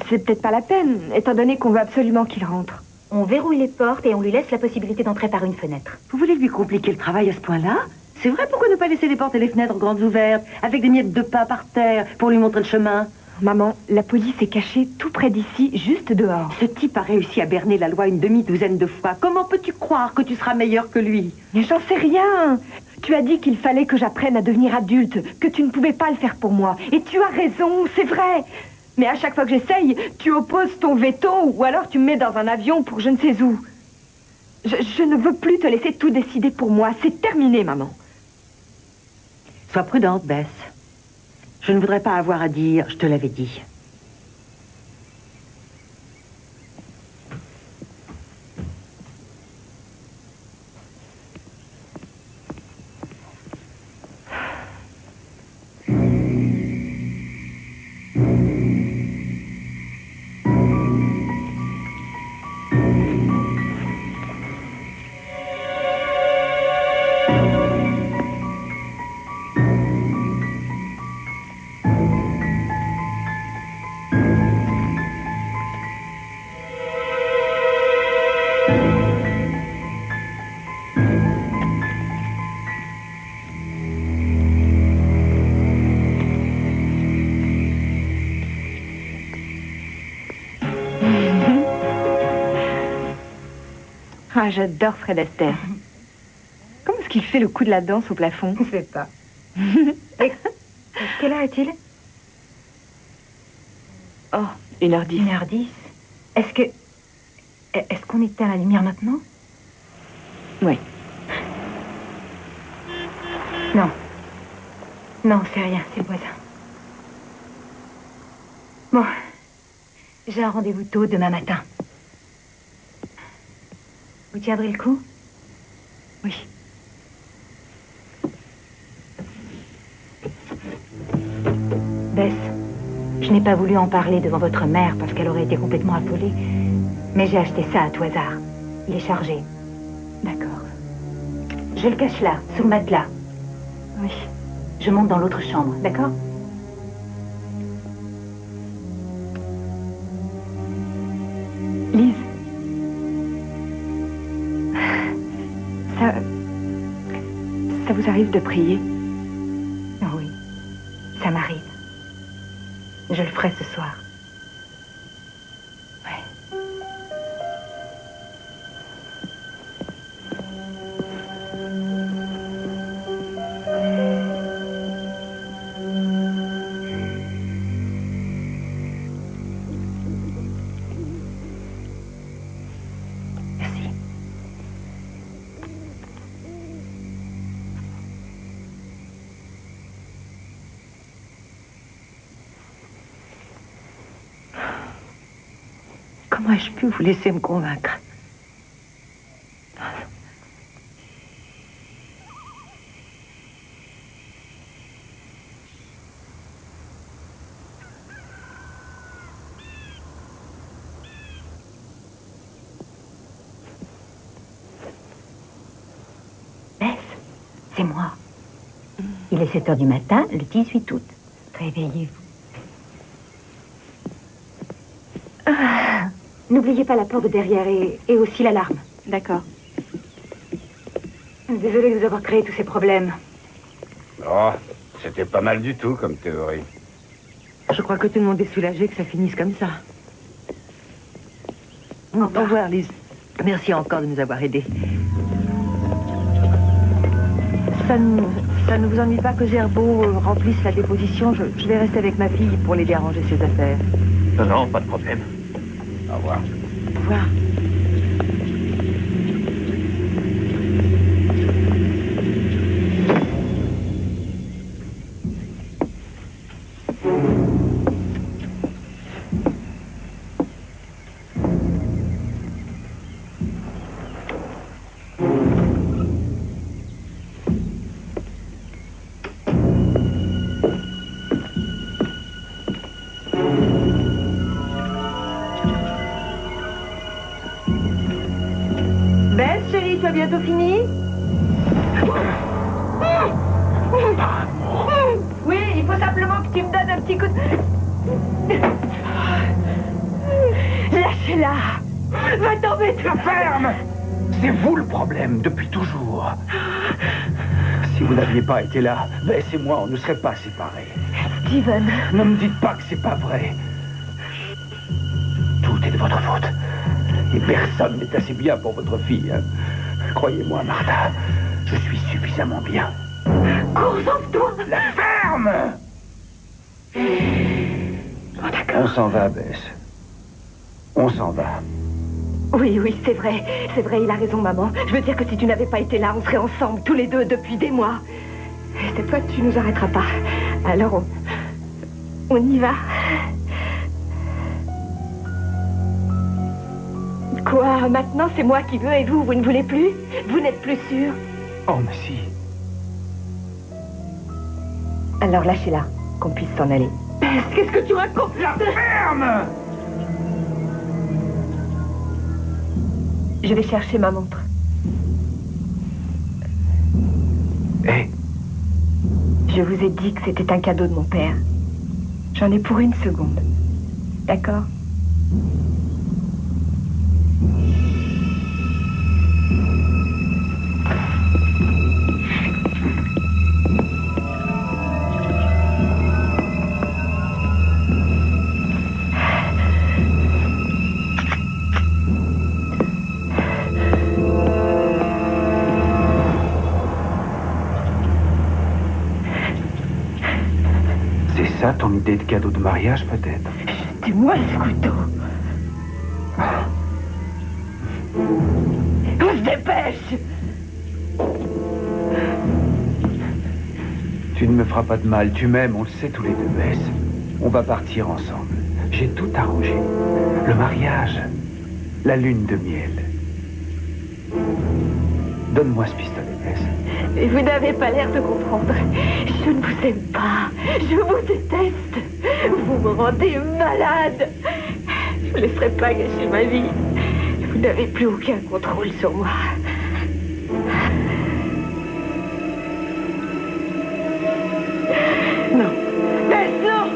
C'est peut-être pas la peine, étant donné qu'on veut absolument qu'il rentre. On verrouille les portes et on lui laisse la possibilité d'entrer par une fenêtre. Vous voulez lui compliquer le travail à ce point-là? C'est vrai, pourquoi ne pas laisser les portes et les fenêtres grandes ouvertes, avec des miettes de pain par terre, pour lui montrer le chemin? Maman, la police est cachée tout près d'ici, juste dehors. Ce type a réussi à berner la loi une demi-douzaine de fois. Comment peux-tu croire que tu seras meilleur que lui? Mais j'en sais rien. Tu as dit qu'il fallait que j'apprenne à devenir adulte, que tu ne pouvais pas le faire pour moi. Et tu as raison, c'est vrai. Mais à chaque fois que j'essaye, tu opposes ton veto ou alors tu me mets dans un avion pour je ne sais où. Je ne veux plus te laisser tout décider pour moi. C'est terminé, maman. Sois prudente, Bess. Je ne voudrais pas avoir à dire, je te l'avais dit. Ah, j'adore Fred Astaire. Comment est-ce qu'il fait le coup de la danse au plafond? Je ne sais pas. Quelle heure est-il? Oh, 1h10. 1h10. Est-ce qu'on éteint la lumière maintenant? Oui. Non. Non, c'est rien, c'est le voisin. Bon, j'ai un rendez-vous tôt demain matin. Vous tiendrez le coup? Oui. Bess, je n'ai pas voulu en parler devant votre mère parce qu'elle aurait été complètement affolée. Mais j'ai acheté ça à tout hasard. Il est chargé. D'accord. Je le cache là, sous le matelas. Oui. Je monte dans l'autre chambre, d'accord? Lise. Ça vous arrive de prier? Oui, ça m'arrive. Je le ferai ce soir. Comment ai-je pu vous laisser me convaincre? Bess, c'est moi. Il est 7 h du matin, le 18 août. Réveillez-vous. N'oubliez pas la porte de derrière et aussi l'alarme. D'accord. Désolée de vous avoir créé tous ces problèmes. Oh, c'était pas mal du tout comme théorie. Je crois que tout le monde est soulagé que ça finisse comme ça. Au revoir, Lise. Merci encore de nous avoir aidés. Ça ne vous ennuie pas que Gerbeau remplisse la déposition? Je vais rester avec ma fille pour l'aider à ranger ses affaires. Non, non, pas de problème. Au revoir. Au revoir. Tu as bientôt fini? Oui, il faut simplement que tu me donnes un petit coup de... Lâchez-la! Va tomber tout ferme! C'est vous le problème, depuis toujours. Si vous n'aviez pas été là, Bess et moi, on ne serait pas séparés. Steven. Ne me dites pas que c'est pas vrai. Tout est de votre faute. Et personne n'est assez bien pour votre fille. Hein. Croyez-moi, Martha, je suis suffisamment bien. Concentre-toi! La ferme! Oh, d'accord. On s'en va, Bess. On s'en va. Oui, oui, c'est vrai. C'est vrai, il a raison, maman. Je veux dire que si tu n'avais pas été là, on serait ensemble, tous les deux, depuis des mois. Et cette fois, tu nous arrêteras pas. Alors, on y va. Quoi? Maintenant, c'est moi qui veux et vous ne voulez plus? Vous n'êtes plus sûr? Oh, mais si. Alors, lâchez-la, qu'on puisse s'en aller. Qu'est-ce que tu racontes? La ferme! Je vais chercher ma montre. Hé. Je vous ai dit que c'était un cadeau de mon père. J'en ai pour 1 seconde. D'accord? ça ton idée de cadeau de mariage, peut-être? Dis-moi ce couteau. On se dépêche. Tu ne me feras pas de mal, tu m'aimes, on le sait tous les deux, Bess. On va partir ensemble. J'ai tout arrangé. Le mariage, la lune de miel. Donne-moi ce pistolet, Bess. Mais vous n'avez pas l'air de comprendre. Je ne vous aime pas. Je vous déteste. Vous me rendez malade. Je ne laisserai pas gâcher ma vie. Vous n'avez plus aucun contrôle sur moi. Non. Bess, non.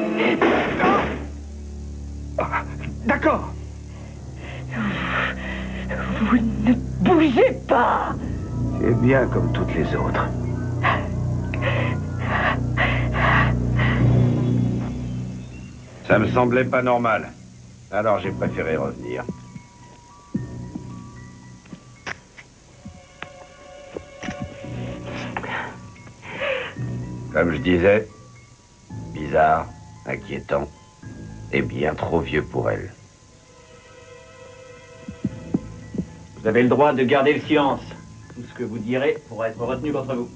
Ah, d'accord. Vous ne bougez pas. Tu es bien comme toutes les autres. Ça me semblait pas normal. Alors j'ai préféré revenir. Comme je disais, bizarre, inquiétant, et bien trop vieux pour elle. Vous avez le droit de garder le silence. Tout ce que vous direz pourra être retenu contre vous.